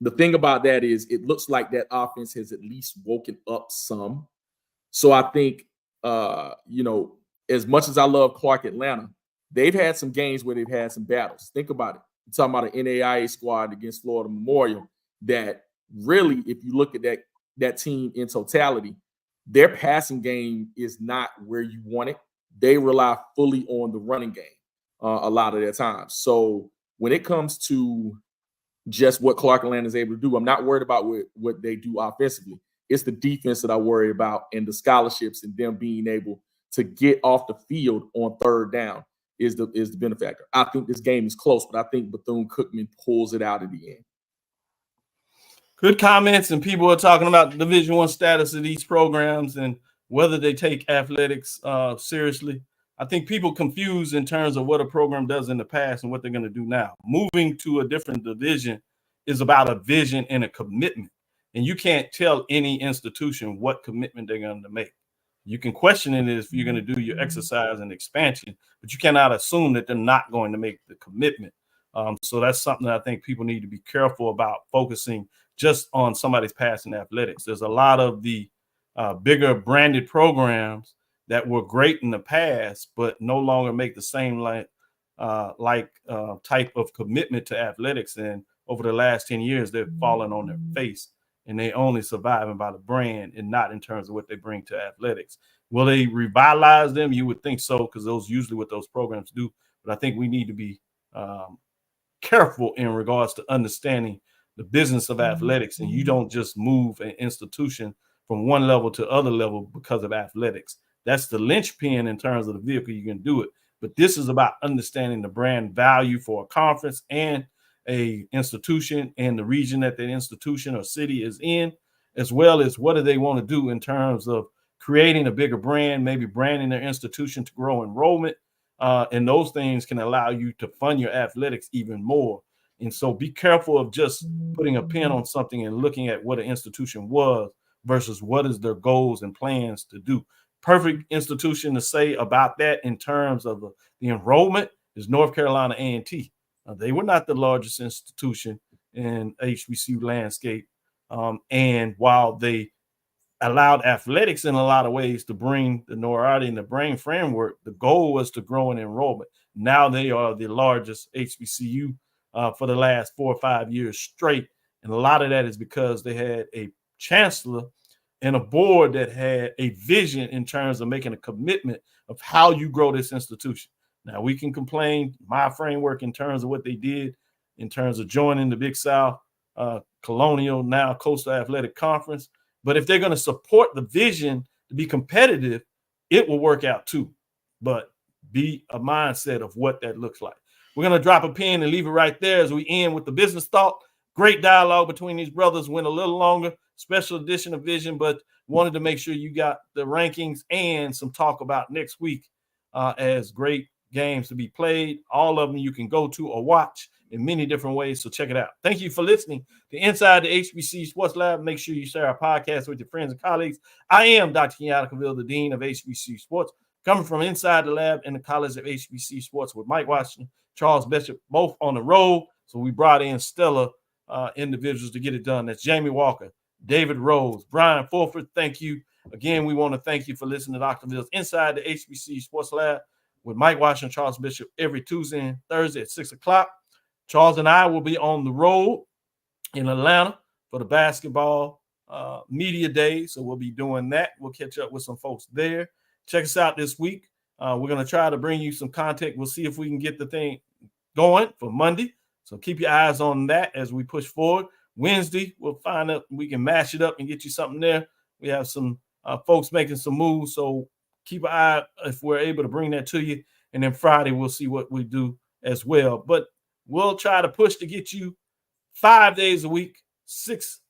the thing about that is it looks like that offense has at least woken up some. So I think, as much as I love Clark Atlanta, they've had some games where they've had some battles. Think about it. You're talking about an NAIA squad against Florida Memorial that really, if you look at that team in totality, their passing game is not where you want it. They rely fully on the running game a lot of their times. So when it comes to just what Clark Atlanta is able to do, I'm not worried about what they do offensively. It's the defense that I worry about, and the scholarships and them being able to get off the field on third down is the benefactor. I think this game is close, but I think Bethune-Cookman pulls it out at the end. Good comments, and people are talking about the Division I status of these programs and whether they take athletics seriously. I think people confuse in terms of what a program does in the past and what they're going to do now. Moving to a different division is about a vision and a commitment, and you can't tell any institution what commitment they're going to make. You can question it if you're going to do your exercise and expansion, but you cannot assume that they're not going to make the commitment. So that's something that I think people need to be careful about, focusing just on somebody's past in athletics. There's a lot of the bigger branded programs that were great in the past, but no longer make the same type of commitment to athletics. And over the last 10 years, they've fallen on their face, and they only surviving by the brand and not in terms of what they bring to athletics. Will they revitalize them? You would think so, because those usually what those programs do. But I think we need to be careful in regards to understanding the business of athletics, and you don't just move an institution from one level to other level because of athletics. That's the linchpin in terms of the vehicle you can do it. But this is about understanding the brand value for a conference and a institution and the region that institution or city is in, as well as what do they want to do in terms of creating a bigger brand, maybe branding their institution to grow enrollment. And those things can allow you to fund your athletics even more. And so be careful of just putting a pin on something and looking at what an institution was versus what is their goals and plans to do. Perfect institution to say about that in terms of the enrollment is North Carolina A&T. They were not the largest institution in HBCU landscape. And while they allowed athletics in a lot of ways to bring the notoriety and the brain framework, the goal was to grow in enrollment. Now they are the largest HBCU for the last 4 or 5 years straight. And a lot of that is because they had a chancellor and a board that had a vision in terms of making a commitment of how you grow this institution. Now, we can complain my framework in terms of what they did, in terms of joining the Big South Colonial, now Coastal Athletic Conference. But if they're going to support the vision to be competitive, it will work out too. But be a mindset of what that looks like. We're going to drop a pin and leave it right there as we end with the business thought. Great dialogue between these brothers. Went a little longer, special edition of Vision, but wanted to make sure you got the rankings and some talk about next week as great games to be played. All of them you can go to or watch in many different ways, so check it out. Thank you for listening to Inside the HBCU Sports Lab. Make sure you share our podcast with your friends and colleagues. I am Dr. Kenyatta, the Dean of HBCU Sports, coming from inside the lab in the College of HBCU Sports with Mike Washington, Charles Bishop, both on the road. So we brought in stellar individuals to get it done. That's Jamie Walker, David Rhodes, Bryan Fulford. Thank you. Again, we want to thank you for listening to Dr. Ville's Inside the HBCU Sports Lab with Mike Washington, Charles Bishop every Tuesday and Thursday at 6 o'clock. Charles and I will be on the road in Atlanta for the basketball media day. So we'll be doing that. We'll catch up with some folks there. Check us out this week. We're going to try to bring you some content. We'll see if we can get the thing going for Monday. So keep your eyes on that as we push forward. Wednesday, we'll find out we can mash it up and get you something there. We have some folks making some moves. So keep an eye if we're able to bring that to you. And then Friday, we'll see what we do as well. But we'll try to push to get you 5 days a week, 6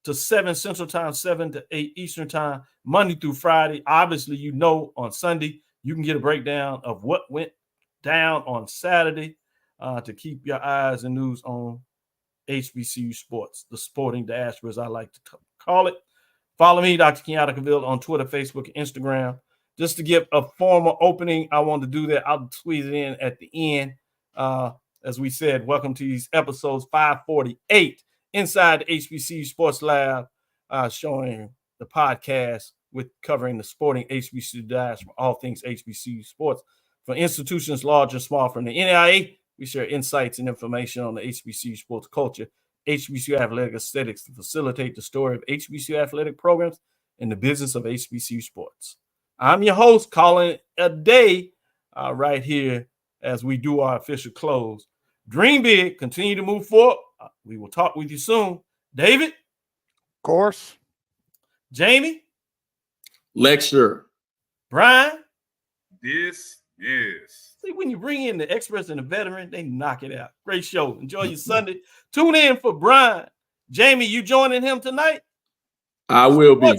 to 7 Central Time, 7 to 8 Eastern Time, Monday through Friday. Obviously, you know, on Sunday, you can get a breakdown of what went down on Saturday to keep your eyes and news on HBCU sports, the sporting diaspora, as I like to call it. Follow me, Dr. Kenyatta Cavil, on Twitter, Facebook, and Instagram. Just to give a formal opening, I want to do that. I'll squeeze it in at the end. As we said, welcome to these episodes 548 inside the HBCU Sports Lab, showing the podcast with covering the sporting HBCU diaspora, all things HBCU sports. For institutions large and small, from the NAIA, we share insights and information on the HBCU sports culture, HBCU athletic aesthetics to facilitate the story of HBCU athletic programs and the business of HBCU sports. I'm your host, calling it a day right here as we do our official close. Dream big, continue to move forward. We will talk with you soon. David? Of course. Jamie. Lecture. Bryan. Yes. See, when you bring in the experts and the veteran, they knock it out. Great show. Enjoy your Sunday. Tune in for Bryan. Jamie, you joining him tonight? I will be.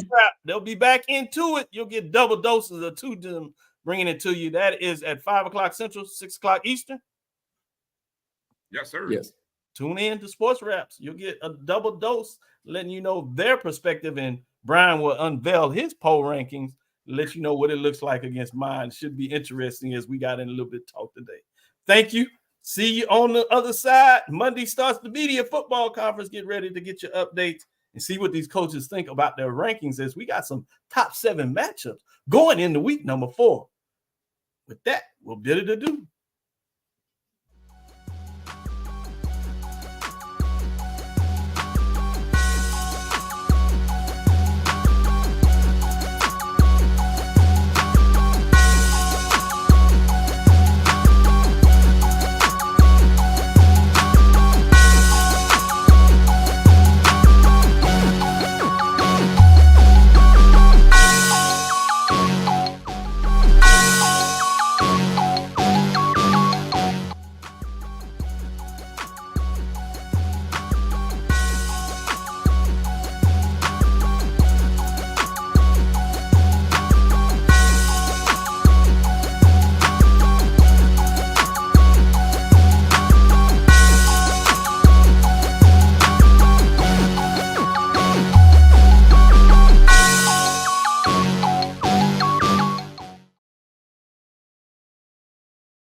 They'll be back into it. You'll get double doses of two of them bringing it to you. That is at 5 o'clock Central, 6 o'clock Eastern. Yes, sir. Yes. Tune in to Sports Wraps. You'll get a double dose, letting you know their perspective, and Bryan will unveil his poll rankings, let you know what it looks like against mine. Should be interesting as we got in a little bit of talk today. Thank you. See you on the other side. Monday starts the media football conference. Get ready to get your updates and see what these coaches think about their rankings, as we got some top 7 matchups going into week number 4. With that, we'll bid it adieu.